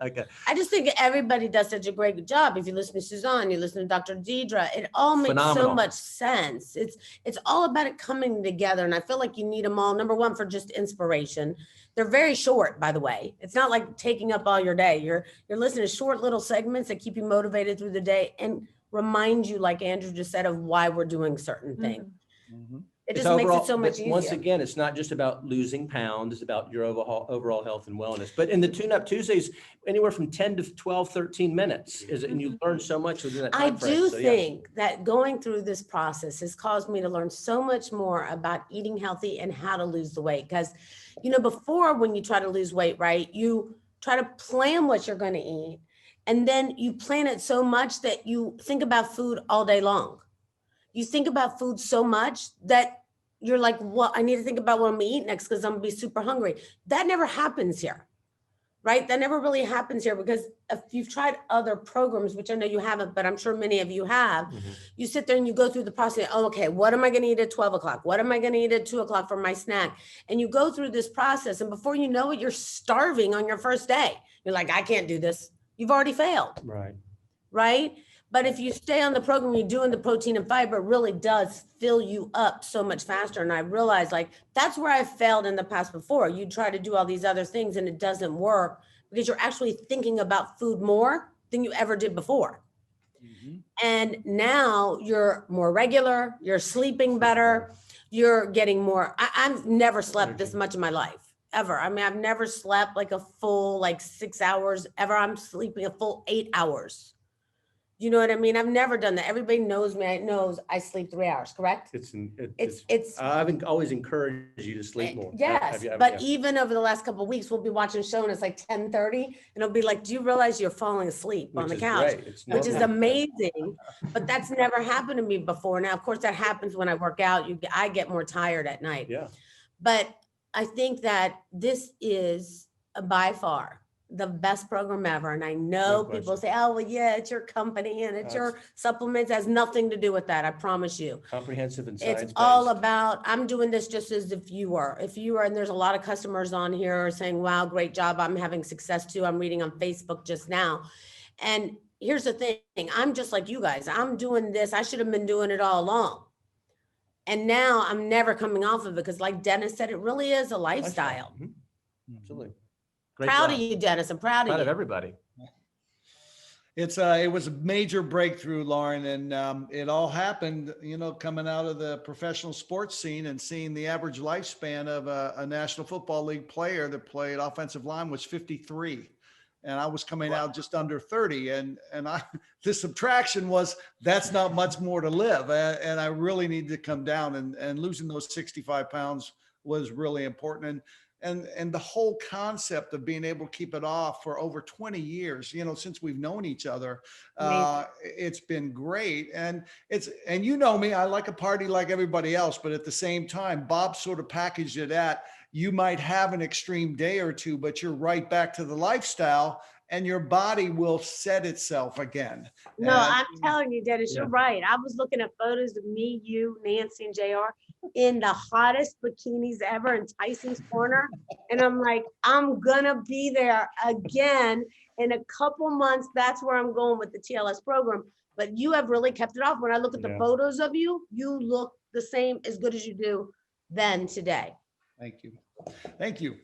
Okay. I just think everybody does such a great job. If you listen to Suzanne, you listen to Dr. Deidre, it all makes so Phenomenal. much sense. It's all about it coming together. And I feel like you need them all. Number one, for just inspiration. They're very short, by the way. It's not like taking up all your day. You're listening to short little segments that keep you motivated through the day and remind you, like Andrew just said, of why we're doing certain things. It just makes it so much easier. Once again, it's not just about losing pounds, it's about your overall health and wellness. But in the tune-up Tuesdays, anywhere from 10 to 12, 13 minutes and you learn so much within that I time frame. do So, yeah. think that going through this process has caused me to learn so much more about eating healthy and how to lose the weight. Because, before when you try to lose weight, right, you try to plan what you're going to eat. And then you plan it so much that you think about food all day long. You think about food so much that you're like, well, I need to think about what I'm gonna eat next because I'm gonna be super hungry. That never happens here, right? That never really happens here because if you've tried other programs, which I know you haven't, but I'm sure many of you have, you sit there and you go through the process. Oh, okay, what am I gonna eat at 12 o'clock? What am I gonna eat at 2 o'clock for my snack? And you go through this process and before you know it, you're starving on your first day. You're like, I can't do this. You've already failed. Right? But if you stay on the program, you're doing the protein and fiber, it really does fill you up so much faster. And I realized that's where I failed in the past before. You try to do all these other things and it doesn't work because you're actually thinking about food more than you ever did before. And now you're more regular, you're sleeping better, you're getting more. I've never slept this much in my life. Ever. I mean, I've never slept like a full 6 hours ever. I'm sleeping a full 8 hours. You know what I mean? I've never done that. Everybody knows me. Knows I sleep 3 hours, correct? I've always encouraged you to sleep more. Yes, but even over the last couple of weeks, we'll be watching a show and it's like 10:30 and it'll be like, do you realize you're falling asleep on the couch? Which is amazing, but that's never happened to me before. Now, of course, that happens when I work out. I get more tired at night. Yeah. But I think that this is by far the best program ever. And I know people say, oh, well, yeah, it's your company and it's your supplements. It has nothing to do with that. I promise you. Comprehensive and science-based. It's all about, I'm doing this just as if you were, and there's a lot of customers on here saying, wow, great job. I'm having success too. I'm reading on Facebook just now. And here's the thing. I'm just like you guys. I'm doing this. I should have been doing it all along. And now I'm never coming off of it because like Dennis said, it really is a lifestyle. Absolutely. Great proud of you, Dennis. I'm proud of you. Everybody. It was a major breakthrough, Lauren, and it all happened, coming out of the professional sports scene and seeing the average lifespan of a National Football League player that played offensive line was 53. And I was coming out just under 30. And the subtraction was, that's not much more to live. And I really needed to come down and losing those 65 pounds was really important. And the whole concept of being able to keep it off for over 20 years, since we've known each other, it's been great. And you know me, I like a party like everybody else, but at the same time, Bob sort of packaged it at, you might have an extreme day or two, but you're right back to the lifestyle and your body will set itself again. No, I'm telling you, Dennis, you're right. I was looking at photos of me, you, Nancy, and JR in the hottest bikinis ever in Tyson's Corner. And I'm like, I'm gonna be there again in a couple months. That's where I'm going with the TLS program. But you have really kept it off. When I look at the photos of you, you look the same, as good as you do then today. Thank you. Thank you.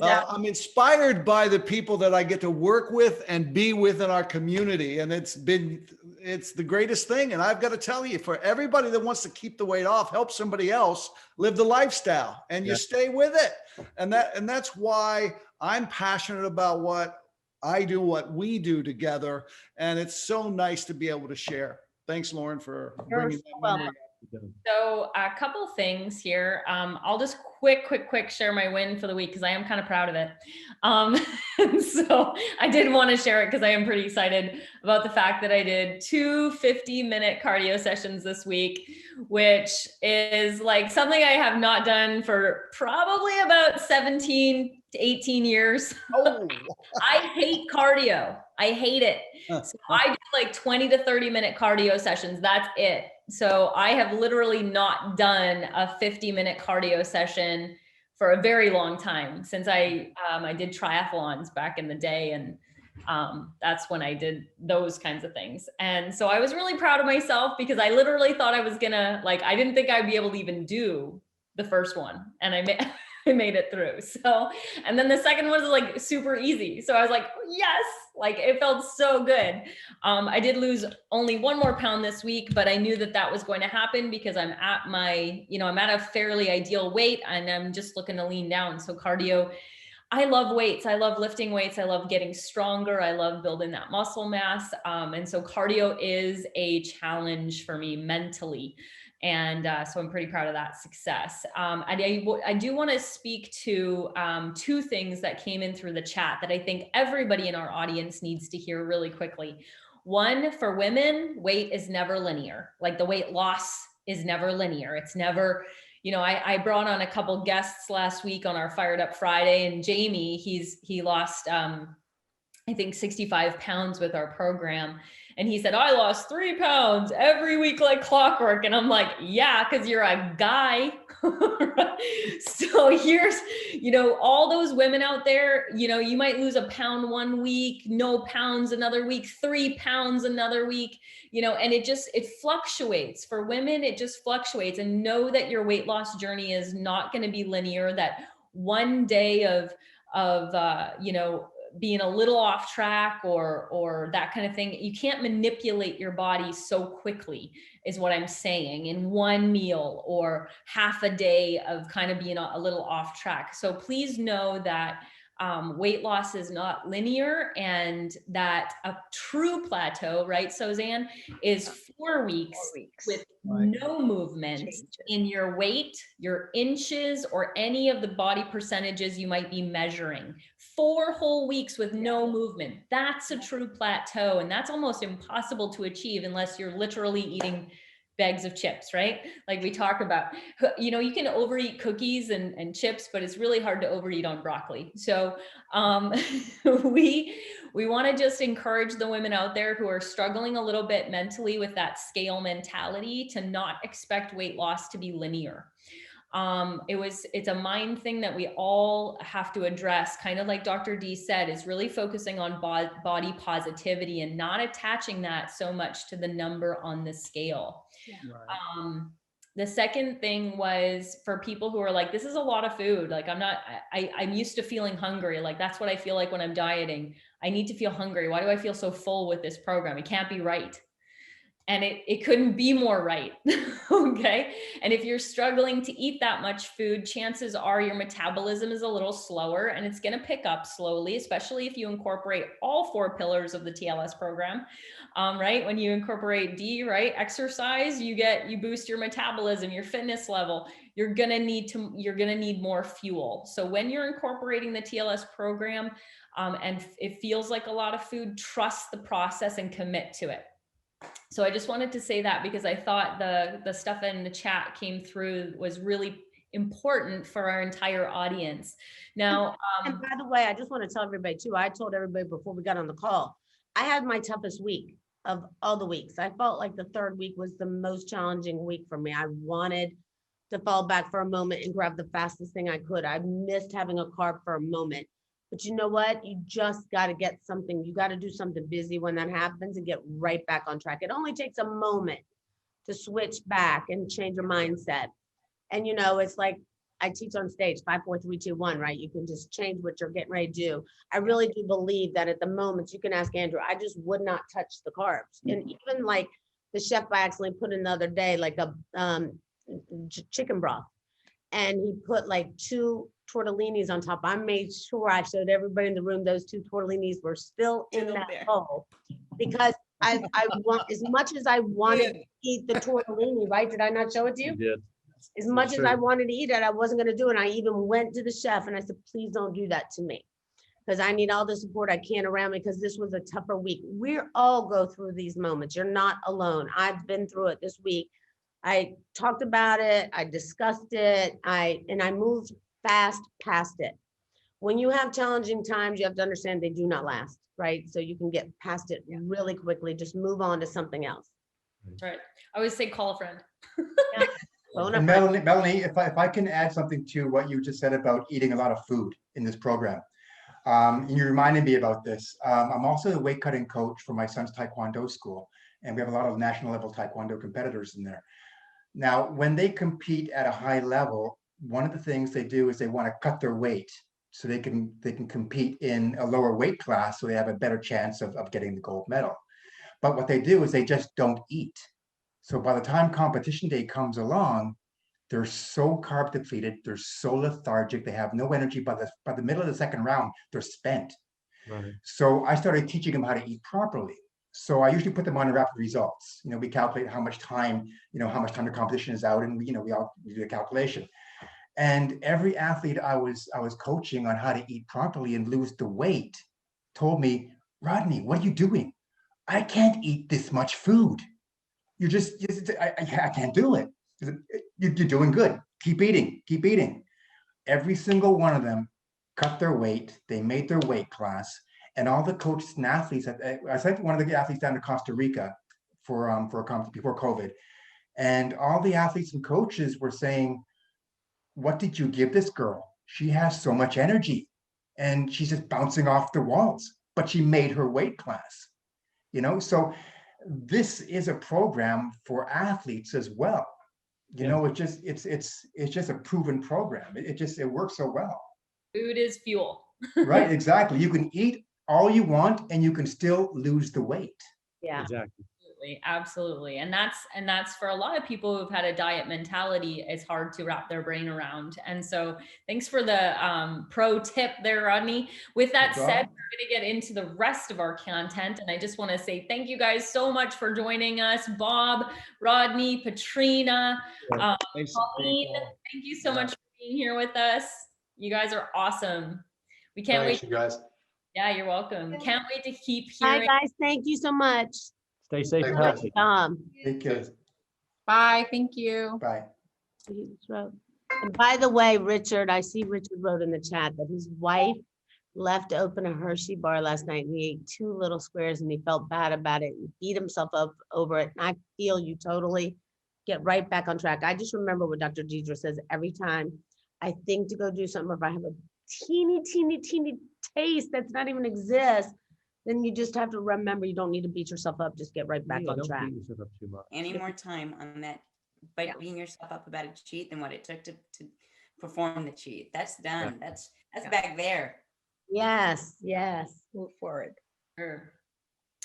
I'm inspired by the people that I get to work with and be with in our community. And it's the greatest thing. And I've got to tell you, for everybody that wants to keep the weight off, help somebody else live the lifestyle and you stay with it. And that's why I'm passionate about what I do, what we do together. And it's so nice to be able to share. Thanks, Lauren, for bringing that memory up. So a couple things here. I'll just quick share my win for the week because I am kind of proud of it. So I did want to share it because I am pretty excited about the fact that I did 2 50-minute cardio sessions this week, which is like something I have not done for probably about 17 to 18 years. Oh. I hate cardio. I hate it. So I do like 20 to 30-minute cardio sessions. That's it. So I have literally not done a 50-minute cardio session for a very long time since I did triathlons back in the day. And that's when I did those kinds of things. And so I was really proud of myself because I literally thought I was gonna, like, I didn't think I'd be able to even do the first one. And I made it through. So, and then the second one was like super easy. So I was like, yes, like it felt so good. I did lose only 1 more pound this week, but I knew that that was going to happen because I'm at my, I'm at a fairly ideal weight and I'm just looking to lean down. So cardio, I love weights. I love lifting weights. I love getting stronger. I love building that muscle mass. And so cardio is a challenge for me mentally. And so I'm pretty proud of that success. I do want to speak to 2 things that came in through the chat that I think everybody in our audience needs to hear really quickly. One, for women, weight is never linear. Like the weight loss is never linear. It's never, I brought on a couple guests last week on our Fired Up Friday, and Jamie, he lost, I think 65 pounds with our program. And he said, I lost 3 pounds every week like clockwork. And I'm like, yeah, because you're a guy. So here's, all those women out there, you might lose a pound 1 week, no pounds another week, 3 pounds another week, and it fluctuates. For women, it just fluctuates. And know that your weight loss journey is not going to be linear, that one day of being a little off track or that kind of thing, you can't manipulate your body so quickly, is what I'm saying, in one meal or half a day of kind of being a little off track. So please know that weight loss is not linear, and that a true plateau, right, Suzanne, is 4 weeks with no movement in your weight, your inches, or any of the body percentages you might be measuring. 4 whole weeks with no movement. That's a true plateau. And that's almost impossible to achieve unless you're literally eating bags of chips, right? Like we talk about, you can overeat cookies and chips, but it's really hard to overeat on broccoli. So we want to just encourage the women out there who are struggling a little bit mentally with that scale mentality to not expect weight loss to be linear. It's a mind thing that we all have to address, kind of like Dr. D said, is really focusing on body positivity and not attaching that so much to the number on the scale. Yeah. Right. The second thing was for people who are like, this is a lot of food. Like I'm used to feeling hungry. Like that's what I feel like when I'm dieting. I need to feel hungry. Why do I feel so full with this program? It can't be right. And it couldn't be more right. Okay. And if you're struggling to eat that much food, chances are your metabolism is a little slower and it's going to pick up slowly, especially if you incorporate all 4 pillars of the TLS program. Right. When you incorporate D, right, exercise, you boost your metabolism, your fitness level. You're going to need more fuel. So when you're incorporating the TLS program, and it feels like a lot of food, trust the process and commit to it. So I just wanted to say that because I thought the stuff in the chat came through was really important for our entire audience. Now, and by the way, I just want to tell everybody too, I told everybody before we got on the call, I had my toughest week of all the weeks. I felt like the 3rd week was the most challenging week for me. I wanted to fall back for a moment and grab the fastest thing I could. I missed having a carb for a moment. But you know what? You just got to get something. You got to do something busy when that happens and get right back on track. It only takes a moment to switch back and change your mindset. And, it's like I teach on stage 5, 4, 3, 2, 1, right? You can just change what you're getting ready to do. I really do believe that at the moment, you can ask Andrew, I just would not touch the carbs. And even like the chef I accidentally put in the other day, like a chicken broth. And he put like 2 tortellinis on top. I made sure I showed everybody in the room those 2 tortellinis were still in that bowl, because I want, as much as I wanted to eat the tortellini, right? Did I not show it to you? You did. As much as I wanted to eat it, I wasn't gonna do it. I even went to the chef and I said, please don't do that to me. Because I need all the support I can around me, because this was a tougher week. We're all go through these moments. You're not alone. I've been through it this week. I talked about it, I discussed it, I moved fast past it. When you have challenging times, you have to understand they do not last, right? So you can get past it really quickly, just move on to something else. Right. I always say call a friend. And Melanie, if I can add something to what you just said about eating a lot of food in this program. And you reminded me about this. I'm also a weight cutting coach for my son's Taekwondo school, and we have a lot of national level Taekwondo competitors in there. Now, when they compete at a high level, one of the things they do is they want to cut their weight so they can compete in a lower weight class, so they have a better chance of getting the gold medal. But what they do is they just don't eat. So by the time competition day comes along, they're so carb depleted, they're so lethargic, they have no energy. By the middle of the second round, they're spent. Right. So I started teaching them how to eat properly. So I usually put them on rapid results. We calculate how much time the competition is out, and we do the calculation. And every athlete I was coaching on how to eat properly and lose the weight told me, Rodney, what are you doing? I can't eat this much food. I can't do it. You're doing good. Keep eating, keep eating. Every single one of them cut their weight. They made their weight class. And all the coaches and athletes, I sent one of the athletes down to Costa Rica for a conference before COVID. And all the athletes and coaches were saying, what did you give this girl? She has so much energy and she's just bouncing off the walls, but she made her weight class, So this is a program for athletes as well. It's just a proven program. It works so well. Food is fuel. Right, exactly. You can eat all you want and you can still lose the weight. Yeah, exactly. Absolutely. And that's for a lot of people who've had a diet mentality, it's hard to wrap their brain around. And so thanks for the pro tip there, Rodney. With that said, we're going to get into the rest of our content. And I just want to say thank you guys so much for joining us. Bob, Rodney, Patrina, Pauline, thank you so much for being here with us. You guys are awesome. We can't wait. You guys. Yeah, you're welcome. Can't wait to keep hearing. Hi guys, thank you so much. Stay safe and Thanks, healthy. Take care. Bye. Thank you. Bye. And by the way, Richard, I see Richard wrote in the chat that his wife left open a Hershey bar last night and he ate 2 little squares and he felt bad about it and beat himself up over it. And I feel you totally. Get right back on track. I just remember what Dr. Deidre says every time I think to go do something, or if I have a teeny taste that's not even exist, then you just have to remember you don't need to beat yourself up. Just get right back on don't track. beat yourself up too much. Any more time on that, by beating yourself up about a cheat than what it took to perform the cheat. That's done. That's back there. Yes. Move forward. Sure.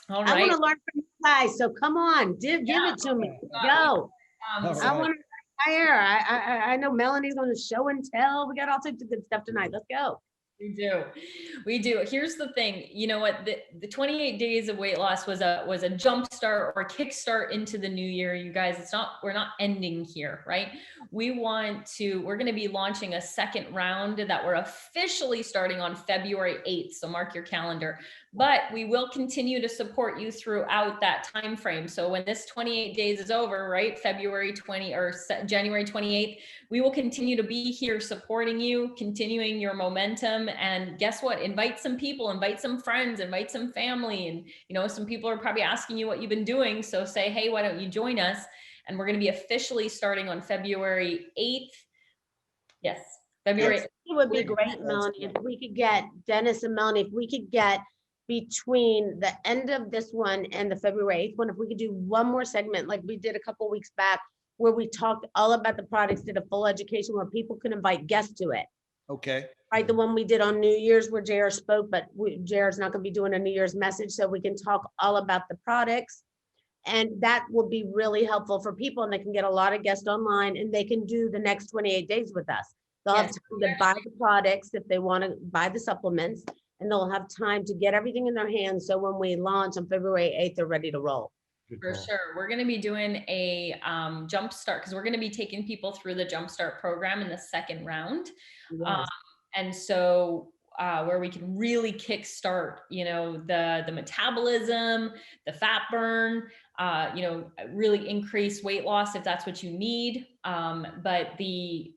All I right. want to learn from you guys. So come on, give it to me. Go. I want to hire. I know Melanie's on the show and tell. We got all types of good stuff tonight. Let's go. We do. Here's the thing. You know what? The 28 days of weight loss was a jump start or a kick start into the new year. You guys, we're not ending here, right? We're going to be launching a second round that we're officially starting on February 8th. So mark your calendar. But we will continue to support you throughout that time frame. So when this 28 days is over, right, February 20 or January 28th, we will continue to be here supporting you, continuing your momentum. And guess what? Invite some people, invite some friends, invite some family. And, some people are probably asking you what you've been doing. So say, hey, why don't you join us? And we're going to be officially starting on February 8th. Yes, February. It would be great, Melanie, if we could get Dennis and Melanie, if we could get between the end of this one and the February 8th one, if we could do one more segment like we did a couple weeks back, where we talked all about the products, did a full education where people can invite guests to it. Okay. Right, the one we did on New Year's where JR spoke, but JR's not going to be doing a New Year's message, so we can talk all about the products. And that will be really helpful for people, and they can get a lot of guests online and they can do the next 28 days with us. They'll have time to buy the products if they want to buy the supplements. and they'll have time to get everything in their hands. So when we launch on February 8th, they're ready to roll. For sure. We're going to be doing a jump start because we're going to be taking people through the jump start program in the second round. Yes. And so where we can really kickstart, you know, the metabolism, the fat burn, you know, really increase weight loss if that's what you need. But the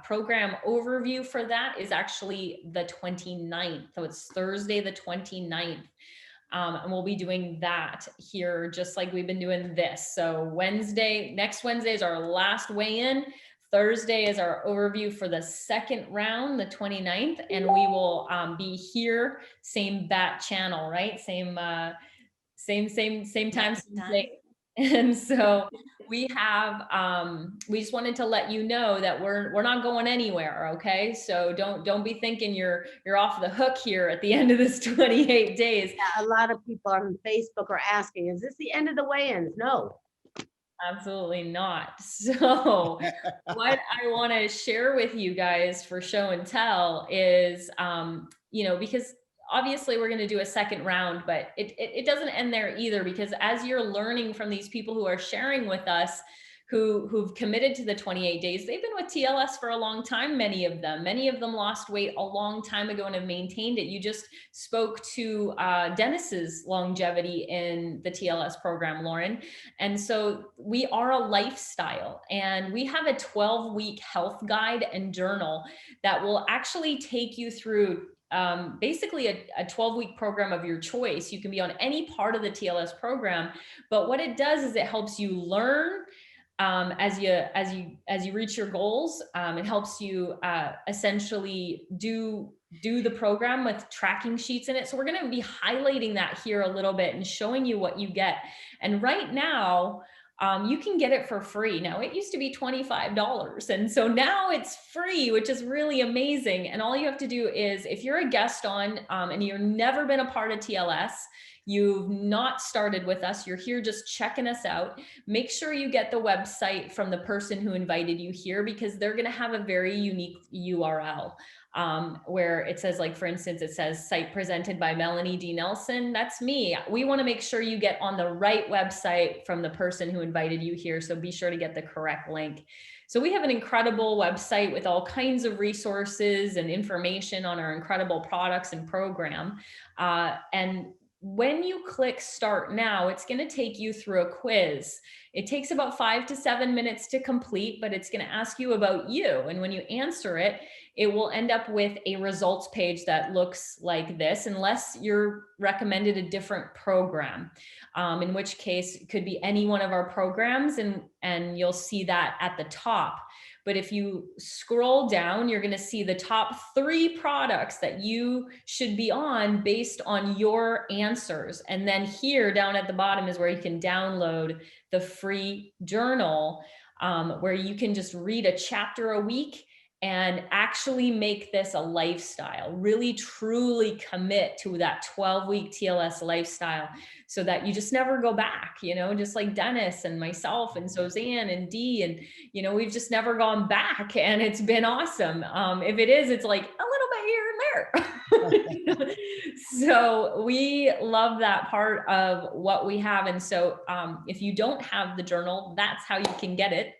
program overview for that is actually the 29th. So it's Thursday, the 29th. And we'll be doing that here, just like we've been doing this. So next Wednesday is our last weigh-in. Thursday is our overview for the second round, the 29th, and we will be here, same bat channel, right? Same time, same day. And so we have, we just wanted to let you know that we're not going anywhere. Okay. So don't be thinking you're off the hook here at the end of this 28 days. Yeah, a lot of people on Facebook are asking, is this the end of the weigh-ins? No. Absolutely not. So what I want to share with you guys for show and tell is, you know, because obviously we're going to do a second round, but it doesn't end there either, because as you're learning from these people who are sharing with us, who've committed to the 28 days, they've been with TLS for a long time. Many of them lost weight a long time ago and have maintained it. You just spoke to Dennis's longevity in the TLS program, Lauren. And so we are a lifestyle, and we have a 12-week health guide and journal that will actually take you through basically a 12-week program of your choice. You can be on any part of the TLS program, but what it does is it helps you learn as you reach your goals. It helps you essentially do the program with tracking sheets in it. So we're going to be highlighting that here a little bit and showing you what you get. And right now, you can get it for free. Now, it used to be $25. And so now it's free, which is really amazing. And all you have to do is, if you're a guest on and you've never been a part of TLS, you've not started with us, you're here just checking us out, make sure you get the website from the person who invited you here, because they're going to have a very unique URL. Where it says, like, for instance, it says site presented by Melanie D. Nelson. That's me. We want to make sure you get on the right website from the person who invited you here. So be sure to get the correct link. So we have an incredible website with all kinds of resources and information on our incredible products and program. And when you click start now, it's going to take you through a quiz. It takes about 5 to 7 minutes to complete, but it's going to ask you about you. And when you answer it, it will end up with a results page that looks like this, unless you're recommended a different program, in which case it could be any one of our programs, and you'll see that at the top. But if you scroll down, you're going to see the top 3 products that you should be on based on your answers. And then here down at the bottom is where you can download the free journal, where you can just read a chapter a week and actually make this a lifestyle, really truly commit to that 12-week TLS lifestyle, so that you just never go back, you know, just like Dennis and myself and Suzanne and Dee, and, you know, we've just never gone back, and it's been awesome. If it is, it's like a little bit here and there. So we love that part of what we have. And so if you don't have the journal, that's how you can get it.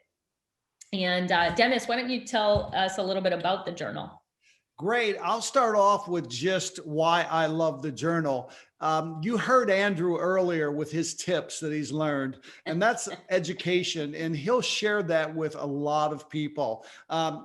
And Dennis, why don't you tell us a little bit about the journal? Great. I'll start off with just why I love the journal. You heard Andrew earlier with his tips that he's learned, and that's education, and he'll share that with a lot of people.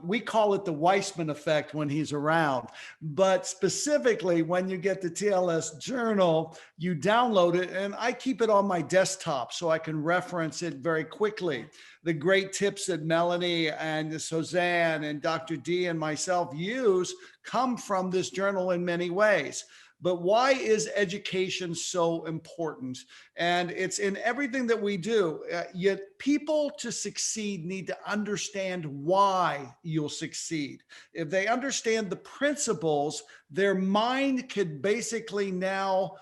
We call it the Weissman effect when he's around, but specifically when you get the TLS journal, you download it, and I keep it on my desktop so I can reference it very quickly. The great tips that Melanie and Suzanne and Dr. D and myself use come from this journal in many ways. But why is education so important? And it's in everything that we do. Yet people to succeed need to understand why you'll succeed. If they understand the principles, their mind could basically now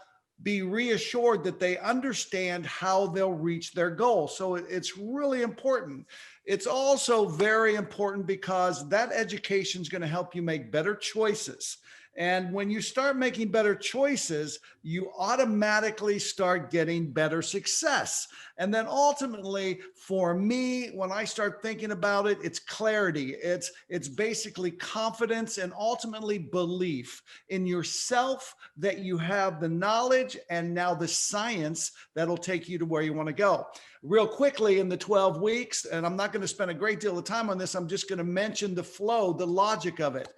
be reassured that they understand how they'll reach their goal. So it's really important. It's also very important because that education is going to help you make better choices. And when you start making better choices, you automatically start getting better success. And then ultimately, for me, when I start thinking about it, it's clarity. It's basically confidence and ultimately belief in yourself that you have the knowledge and now the science that'll take you to where you want to go. Real quickly, in the 12 weeks, and I'm not going to spend a great deal of time on this, I'm just going to mention the flow, the logic of it.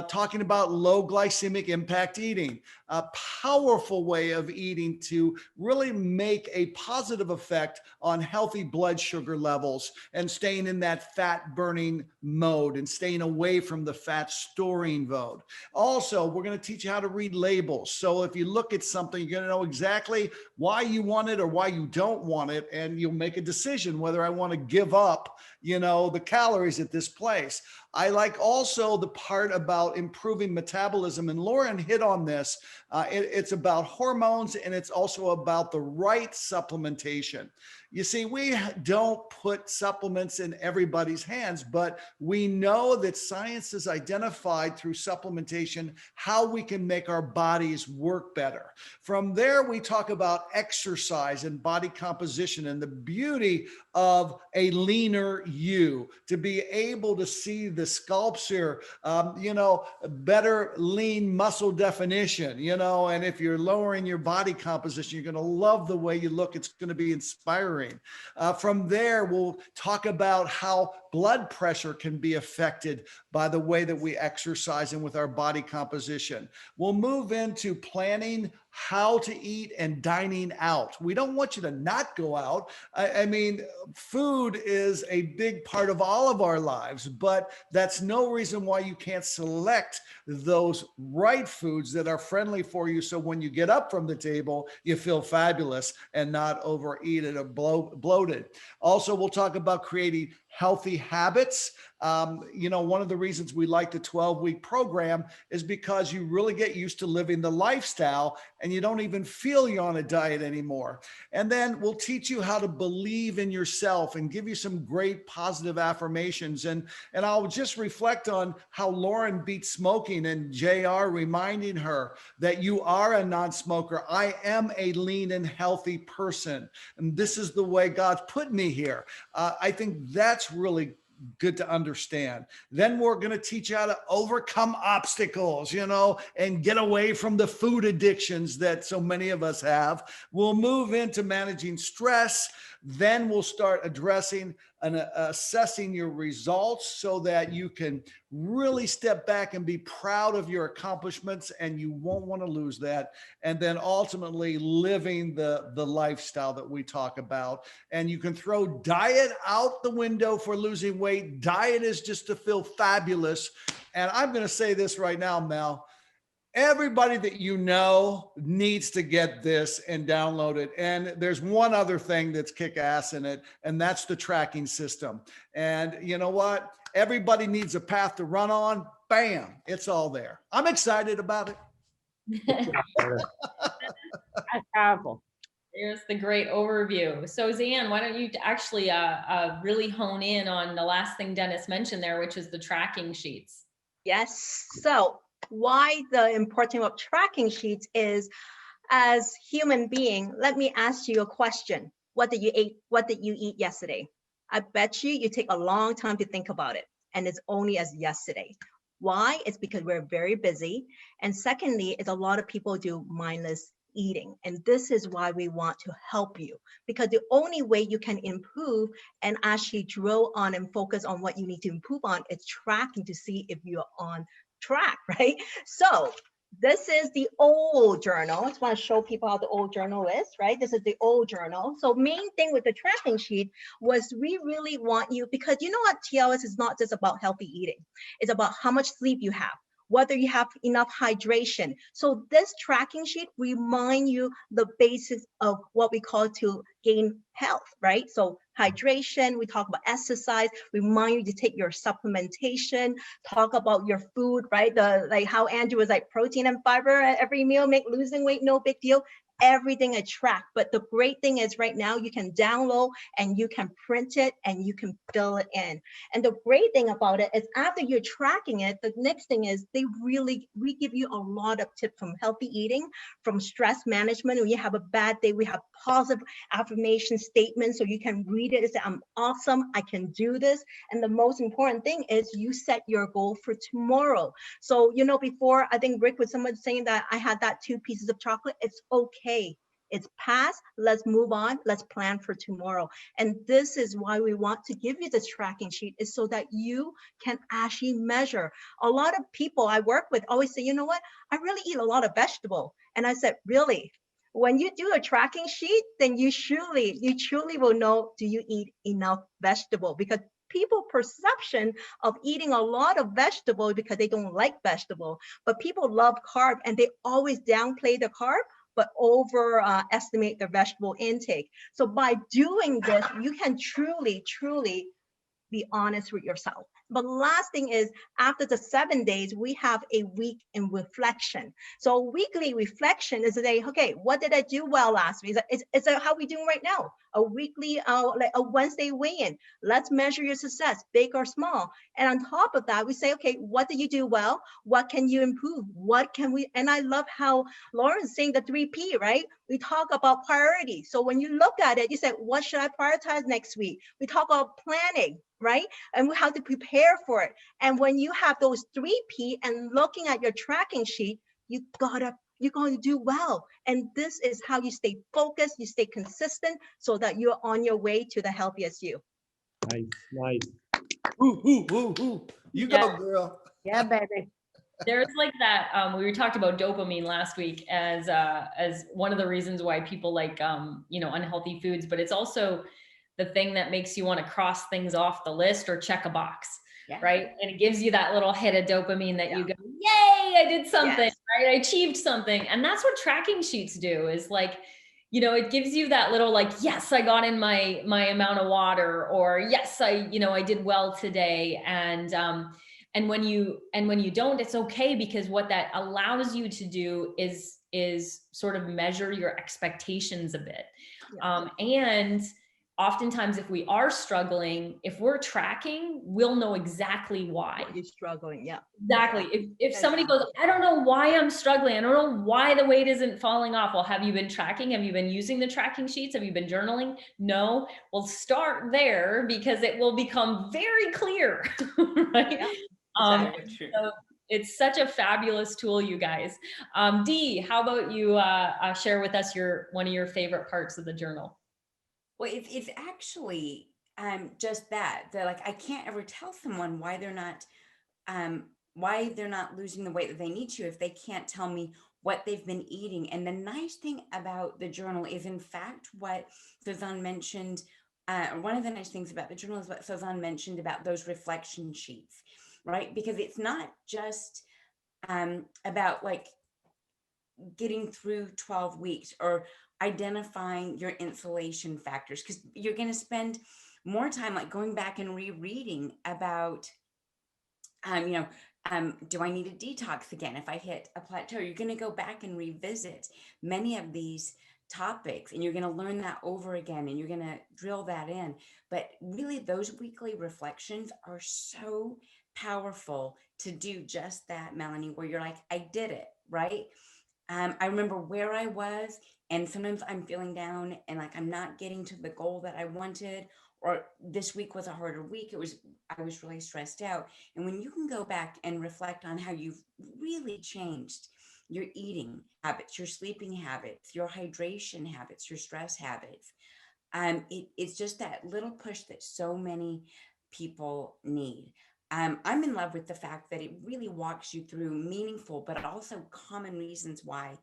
Talking about low glycemic impact eating, a powerful way of eating to really make a positive effect on healthy blood sugar levels and staying in that fat burning mode and staying away from the fat storing mode. Also, we're going to teach you how to read labels. So if you look at something, you're going to know exactly why you want it or why you don't want it, and you'll make a decision whether I want to give up, the calories at this place. I like also the part about improving metabolism, and Lauren hit on this. It's about hormones, and it's also about the right supplementation. You see, we don't put supplements in everybody's hands, but we know that science has identified through supplementation how we can make our bodies work better. From there, we talk about exercise and body composition and the beauty of a leaner you, to be able to see the sculpture, better lean muscle definition, and if you're lowering your body composition, you're going to love the way you look. It's going to be inspiring. From there, we'll talk about how blood pressure can be affected by the way that we exercise and with our body composition. We'll move into planning how to eat and dining out. We don't want you to not go out. I mean, food is a big part of all of our lives, but that's no reason why you can't select those right foods that are friendly for you. So when you get up from the table, you feel fabulous and not overeaten or bloated. Also, we'll talk about creating healthy habits. One of the reasons we like the 12-week program is because you really get used to living the lifestyle and you don't even feel you're on a diet anymore. And then we'll teach you how to believe in yourself and give you some great positive affirmations. And I'll just reflect on how Lauren beat smoking and JR reminding her that you are a non-smoker. I am a lean and healthy person. And this is the way God's put me here. I think that's really good to understand. Then we're going to teach you how to overcome obstacles, and get away from the food addictions that so many of us have. We'll move into managing stress. Then we'll start addressing and assessing your results so that you can really step back and be proud of your accomplishments, and you won't want to lose that. And then ultimately living the lifestyle that we talk about. And you can throw diet out the window for losing weight. Diet is just to feel fabulous. And I'm going to say this right now, Mel. Everybody that you know needs to get this and download it. And there's one other thing that's kick ass in it, and that's the tracking system. And you know what? Everybody needs a path to run on. Bam, it's all there. I'm excited about it. That's powerful. There's the great overview. So Zan, why don't you actually really hone in on the last thing Dennis mentioned there, which is the tracking sheets. Yes. So why the importance of tracking sheets is, as human being, let me ask you a question. What did you eat? What did you eat yesterday? I bet you take a long time to think about it, and it's only as yesterday. Why? It's because we're very busy. And secondly, it's a lot of people do mindless eating. And this is why we want to help you, because the only way you can improve and actually drill on and focus on what you need to improve on is tracking to see if you're on track, right? So this is the old journal. I just want to show people how the old journal is, right? This is the old journal. So main thing with the tracking sheet was we really want you, because you know what, TLS is not just about healthy eating. It's about how much sleep you have, whether you have enough hydration. So this tracking sheet remind you the basics of what we call to gain health, right? So hydration, we talk about exercise, remind you to take your supplementation, talk about your food, right? Like how Andrew was like protein and fiber at every meal, make losing weight no big deal. everything is tracked. But the great thing is right now you can download and you can print it and you can fill it in. And the great thing about it is after you're tracking it, the next thing is we give you a lot of tips from healthy eating, from stress management. When you have a bad day, we have positive affirmation statements so you can read it and say, I'm awesome, I can do this. And the most important thing is you set your goal for tomorrow. So, you know, before I think Rick was someone saying that I had that 2 pieces of chocolate, it's okay. It's past, let's move on, let's plan for tomorrow. And this is why we want to give you this tracking sheet, is so that you can actually measure. A lot of people I work with always say, you know what, I really eat a lot of vegetable. And I said, really? When you do a tracking sheet, then you truly will know, do you eat enough vegetable? Because people perception of eating a lot of vegetable because they don't like vegetable, but people love carb and they always downplay the carb, but overestimate their vegetable intake. So by doing this, you can truly be honest with yourself. But last thing is, after the 7 days, we have a week in reflection. So weekly reflection is to say, okay, what did I do well last week? It's how we doing right now. A weekly, like a Wednesday weigh-in. Let's measure your success, big or small. And on top of that, we say, okay, what did you do well? What can you improve? What can we, and I love how Lauren's saying the 3P, right? We talk about priority. So when you look at it, you say, what should I prioritize next week? We talk about planning, right? And how to prepare for it. And when you have those 3P and looking at your tracking sheet, you're going to do well. And this is how you stay focused, you stay consistent so that you're on your way to the healthiest you. Nice. You go, girl. Yeah, baby. There's like that, we talked about dopamine last week as one of the reasons why people like, you know, unhealthy foods, but it's also the thing that makes you want to cross things off the list or check a box, right? And it gives you that little hit of dopamine that you go, yay, I did something, right? I achieved something. And that's what tracking sheets do, is like, you know, it gives you that little like, yes, I got in my amount of water, or yes, I did well today. And when you don't, it's okay, because what that allows you to do is sort of measure your expectations a bit. And oftentimes if we are struggling, if we're tracking, we'll know exactly why. You're struggling, Exactly. If somebody goes, I don't know why I'm struggling, I don't know why the weight isn't falling off. Well, have you been tracking? Have you been using the tracking sheets? Have you been journaling? No. Well, start there, because it will become very clear, right? True. So it's such a fabulous tool, you guys. Dee, how about you share with us one of your favorite parts of the journal? Well, it's actually just that. They're like, I can't ever tell someone why they're not losing the weight that they need to if they can't tell me what they've been eating. And the nice thing about the journal is, in fact, what Suzanne mentioned. One of the nice things about the journal is what Suzanne mentioned about those reflection sheets, right? Because it's not just about like getting through 12 weeks or identifying your insulation factors, because you're going to spend more time like going back and rereading about do I need a detox again if I hit a plateau? You're going to go back and revisit many of these topics, and you're going to learn that over again, and you're going to drill that in. But really, those weekly reflections are so powerful to do just that, Melanie, where you're like, I did it, right? I remember where I was, and sometimes I'm feeling down and like I'm not getting to the goal that I wanted, or this week was a harder week. I was really stressed out. And when you can go back and reflect on how you've really changed your eating habits, your sleeping habits, your hydration habits, your stress habits, it's just that little push that so many people need. I'm in love with the fact that it really walks you through meaningful, but also common reasons why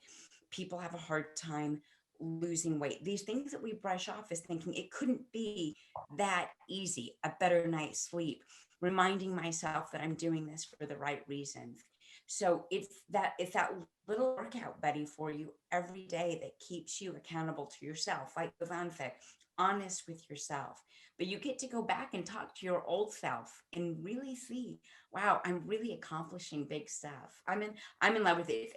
people have a hard time losing weight. These things that we brush off as thinking it couldn't be that easy. A better night's sleep, reminding myself that I'm doing this for the right reasons. So it's that little workout buddy for you every day that keeps you accountable to yourself. Like Yvonne said, honest with yourself. But you get to go back and talk to your old self and really see, wow, I'm really accomplishing big stuff. I'm in love with it.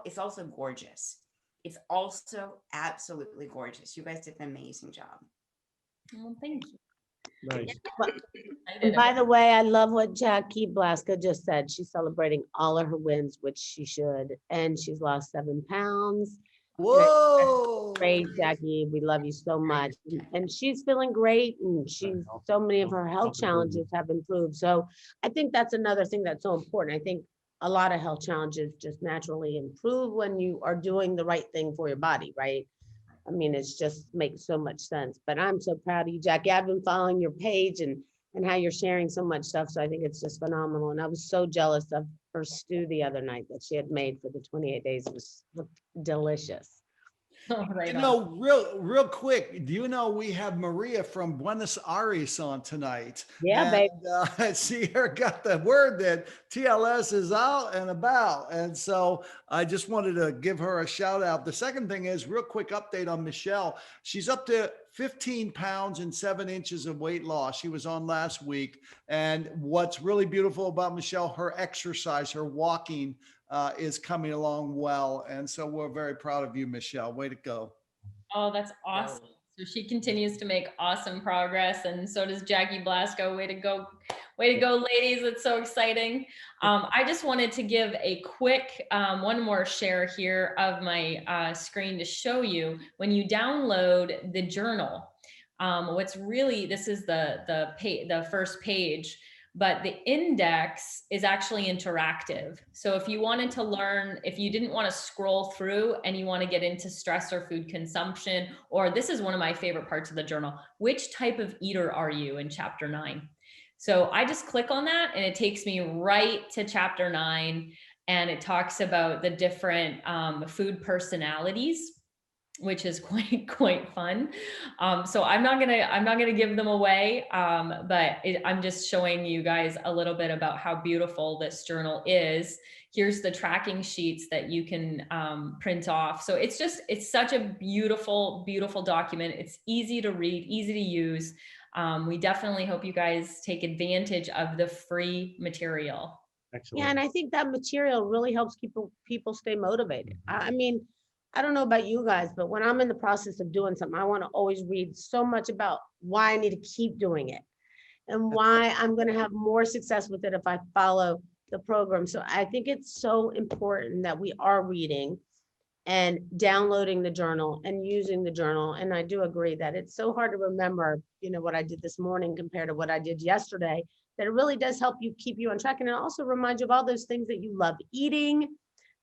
It's also gorgeous. it's also absolutely gorgeous. You guys did an amazing job. Well, thank you. Nice. And by the way, I love what Jackie Blaska just said. She's celebrating all of her wins, which she should, and she's lost 7 pounds. Whoa. Great, Jackie. We love you so much. And she's feeling great, and so many of her health challenges have improved. So I think that's another thing that's so important. I think a lot of health challenges just naturally improve when you are doing the right thing for your body, right? I mean, it's just makes so much sense. But I'm so proud of you, Jackie. I've been following your page and how you're sharing so much stuff. So I think it's just phenomenal. And I was so jealous of her stew the other night that she had made for the 28 days. It was delicious. Right You know, real quick, do you know we have Maria from Buenos Aires on tonight? Yeah, baby. I see her got the word that TLS is out and about. And so I just wanted to give her a shout out. The second thing is real quick update on Michelle. She's up to 15 pounds and 7 inches of weight loss. She was on last week. And what's really beautiful about Michelle, her exercise, her walking is coming along well. And so we're very proud of you, Michelle. Way to go. Oh, that's awesome. So she continues to make awesome progress, and so does Jackie Blasco. Way to go, ladies. It's so exciting. I just wanted to give a quick one more share here of my screen to show you when you download the journal. What's really, this is the first page, but the index is actually interactive. So if you wanted to learn, if you didn't want to scroll through and you want to get into stress or food consumption, or this is one of my favorite parts of the journal, which type of eater are you in chapter 9? So I just click on that and it takes me right to chapter 9, and it talks about the different food personalities, which is quite fun. So I'm not gonna give them away, but I'm just showing you guys a little bit about how beautiful this journal is. Here's the tracking sheets that you can print off. So it's such a beautiful document. It's easy to read, easy to use. We definitely hope you guys take advantage of the free material. Excellent. Yeah, and I think that material really helps people stay motivated. I mean, I don't know about you guys, but when I'm in the process of doing something, I want to always read so much about why I need to keep doing it and why I'm going to have more success with it if I follow the program. So I think it's so important that we are reading and downloading the journal and using the journal. And I do agree that it's so hard to remember, what I did this morning compared to what I did yesterday, that it really does help you keep you on track. And it also reminds you of all those things that you love eating,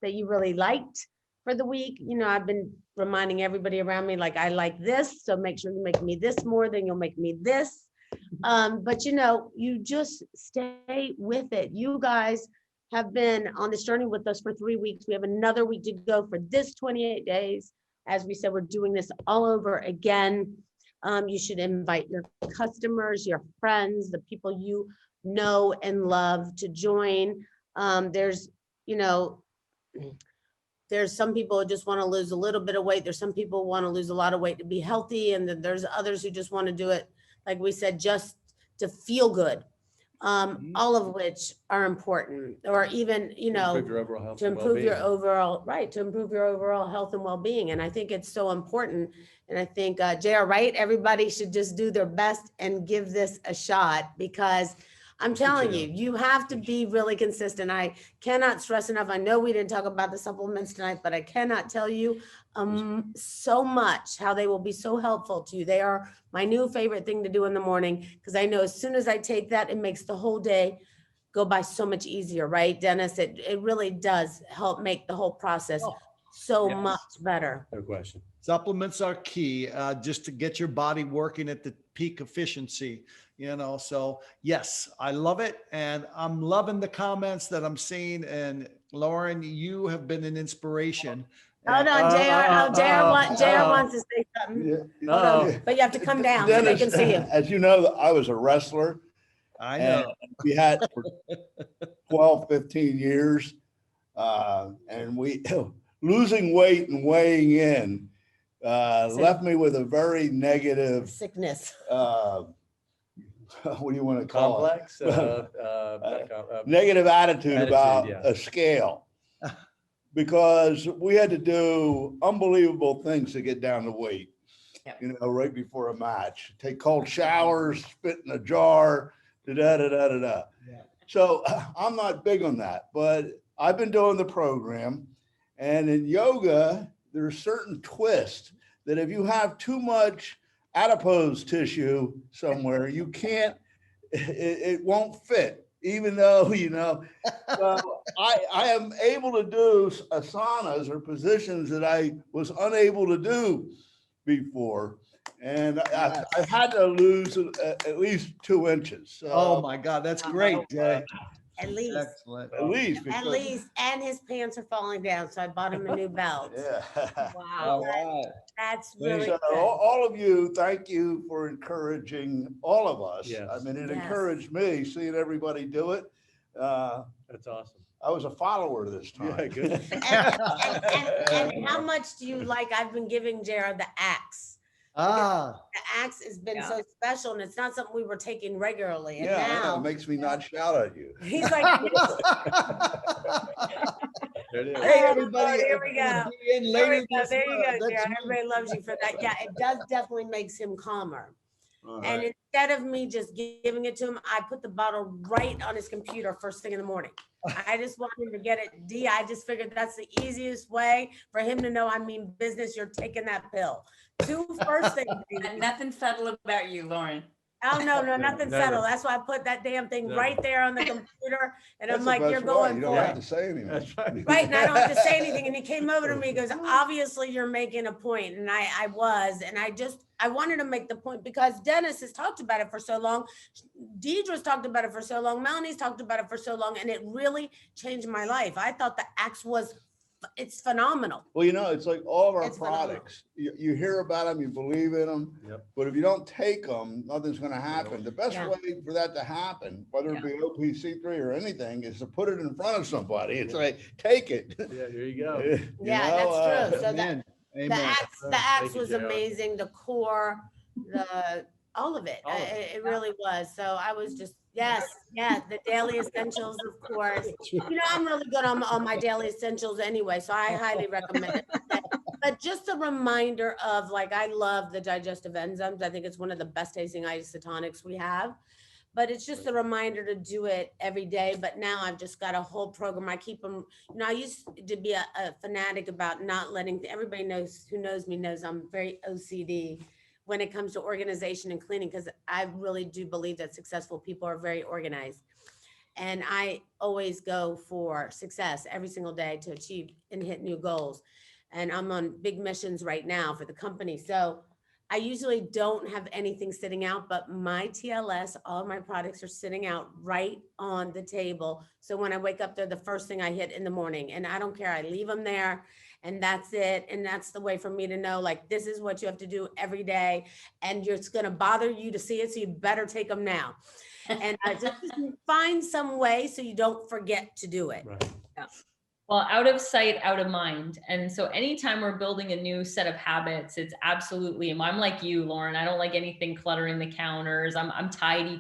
that you really liked for the week. I've been reminding everybody around me, like, I like this, so make sure you make me this more, then you'll make me this. But you just stay with it. You guys have been on this journey with us for 3 weeks. We have another week to go for this 28 days. As we said, we're doing this all over again. You should invite your customers, your friends, the people you know and love to join. There's some people who just want to lose a little bit of weight. There's some people who want to lose a lot of weight to be healthy. And then there's others who just want to do it, like we said, just to feel good. All of which are important, or even, to improve your overall health and well-being. And I think it's so important. And I think, JR, right? Everybody should just do their best and give this a shot, because I'm telling you, you have to be really consistent. I cannot stress enough. I know we didn't talk about the supplements tonight, but I cannot tell you so much how they will be so helpful to you. They are my new favorite thing to do in the morning, because I know as soon as I take that, it makes the whole day go by so much easier, right, Dennis? It really does help make the whole process much better. No question. Supplements are key, just to get your body working at the peak efficiency, so yes, I love it. And I'm loving the comments that I'm seeing. And Lauren, you have been an inspiration. Hold on, JR wants to say something. Hold on, but you have to come down so they can see you. As you know, I was a wrestler. I know. We had for 12, 15 years. And we losing weight and weighing in left me with a very negative sickness. What do you want to call complex? Negative attitude about a scale. because we had to do unbelievable things to get down to weight. Yep. You know, right before a match, take cold showers, spit in a jar, da da da da da da. Yeah. So I'm not big on that, but I've been doing the program, and in yoga, there's certain twists that if you have too much adipose tissue somewhere, you can't, it won't fit, even though, you know, so I am able to do asanas or positions that I was unable to do before. And I've had to lose at least 2 inches. So, Oh my God, that's great, Jay. At least. Excellent. at least. At because- least, and his pants are falling down, so I bought him a new belt. Yeah. Wow, that's really So good. all of you, thank you for encouraging all of us. Yes. I mean, it Yes. encouraged me seeing everybody do it. That's awesome. I was a follower this time. Yeah, good. And how much do you like, I've been giving Jared the axe. Ah, The axe has been Yeah. so special, and it's not something we were taking regularly, and Yeah, it now makes me not shout at you. he's like, There it is. hey, Oh, everybody. here we if you're gonna go. be in there later you go, this there you month, go, that's Jared. me. Everybody loves you for that. Yeah, it does definitely makes him calmer. All And right. instead of me just giving it to him, I put the bottle right on his computer first thing in the morning. I just want him to get it. I just figured that's the easiest way for him to know I mean business. You're taking that pill. Two first things. And nothing subtle about you, Lauren. Oh, no, No, nothing never. settled. That's why I put that damn thing Never. right there on the computer. And That's I'm the like, best you're way. going You don't for have it. to say anything. That's right. Right, and I don't have to say anything. And he came over to me, he goes, obviously you're making a point. And I was, and I wanted to make the point because Dennis has talked about it for so long. Deidre's talked about it for so long. Melanie's talked about it for so long. And it really changed my life. I thought the axe it's phenomenal. Well, you know, it's like all of our It's phenomenal. products. You hear about them, you believe in them, Yep. but if you don't take them, nothing's going to happen. The best Yeah. way for that to happen, whether it be OPC3 or anything, is to put it in front of somebody. It's like, take it. Yeah, there you go. You Yeah, know, that's true. So Amen. the Amen. axe Thank you, was JR. amazing. The core, all of it. All of it. It really was. So I was just, yes, the daily essentials, of course. You know, I'm really good on my daily essentials anyway, so I highly recommend it. But just a reminder of, like, I love the digestive enzymes. I think it's one of the best tasting isotonics we have. But it's just a reminder to do it every day. But now I've just got a whole program. I keep them, you know, I used to be a fanatic about not letting, everybody who knows me knows I'm very OCD when it comes to organization and cleaning, because I really do believe that successful people are very organized. And I always go for success every single day to achieve and hit new goals. And I'm on big missions right now for the company. So I usually don't have anything sitting out, but my TLS, all of my products are sitting out right on the table. So when I wake up, they're the first thing I hit in the morning. And I don't care, I leave them there and that's it. And that's the way for me to know, like, this is what you have to do every day. And it's gonna bother you to see it, so you better take them now. And just find some way so you don't forget to do it. Right. Well, out of sight, out of mind. And so anytime we're building a new set of habits, it's absolutely, I'm like you, Lauren, I don't like anything cluttering the counters. I'm tidy,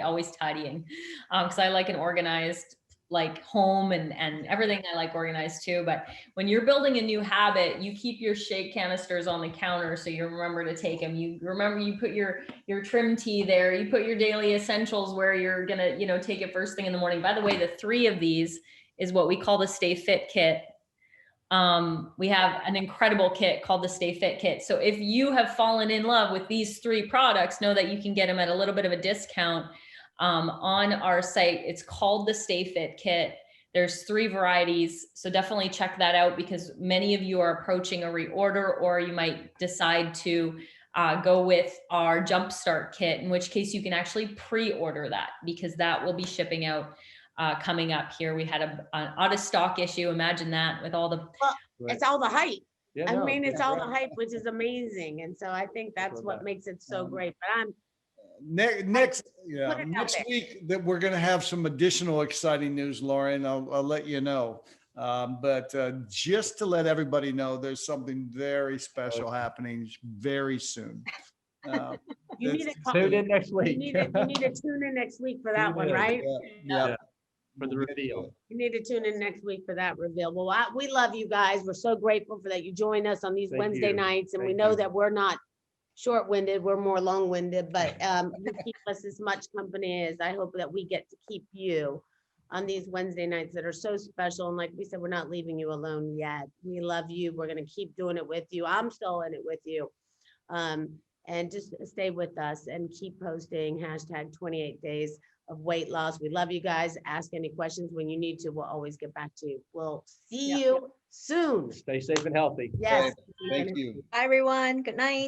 always tidying. Cause I like an organized, like, home and everything I like organized too. But when you're building a new habit, you keep your shake canisters on the counter so you remember to take them. You remember, you put your trim tea there, you put your daily essentials where you're gonna, you know, take it first thing in the morning. By the way, the 3 of these is what we call the Stay Fit Kit. We have an incredible kit called the Stay Fit Kit. So if you have fallen in love with these 3 products, know that you can get them at a little bit of a discount on our site. It's called the Stay Fit Kit. There's 3 varieties. So definitely check that out, because many of you are approaching a reorder, or you might decide to go with our Jumpstart Kit, in which case you can actually pre-order that, because that will be shipping out coming up here. We had an out of stock issue. Imagine that, with all the. Well, it's all the hype. Yeah, I no, mean, it's yeah, all right. the hype, which is amazing. And so I think that's what makes it so great. But I'm Next Put it out there. week that we're going to have some additional exciting news, Lauren. I'll let you know. But just to let everybody know, there's something very special happening very soon. you need to Tune in next you week. need to tune in next week for that one, right? Yeah. For the reveal. You need to tune in next week for that reveal. Well, we love you guys. We're so grateful for that you join us on these Thank Wednesday you. nights, and we Thank know you. that we're not short-winded, we're more long-winded, but you keep us as much company as I hope that we get to keep you on these Wednesday nights that are so special. And like we said, we're not leaving you alone yet. We love you. We're gonna keep doing it with you. I'm still in it with you. And just stay with us and keep posting hashtag 28 days of weight loss. We love you guys. Ask any questions when you need to. We'll always get back to you. We'll see you soon. Stay safe and healthy. Yes. Thank you. Bye, everyone. Good night.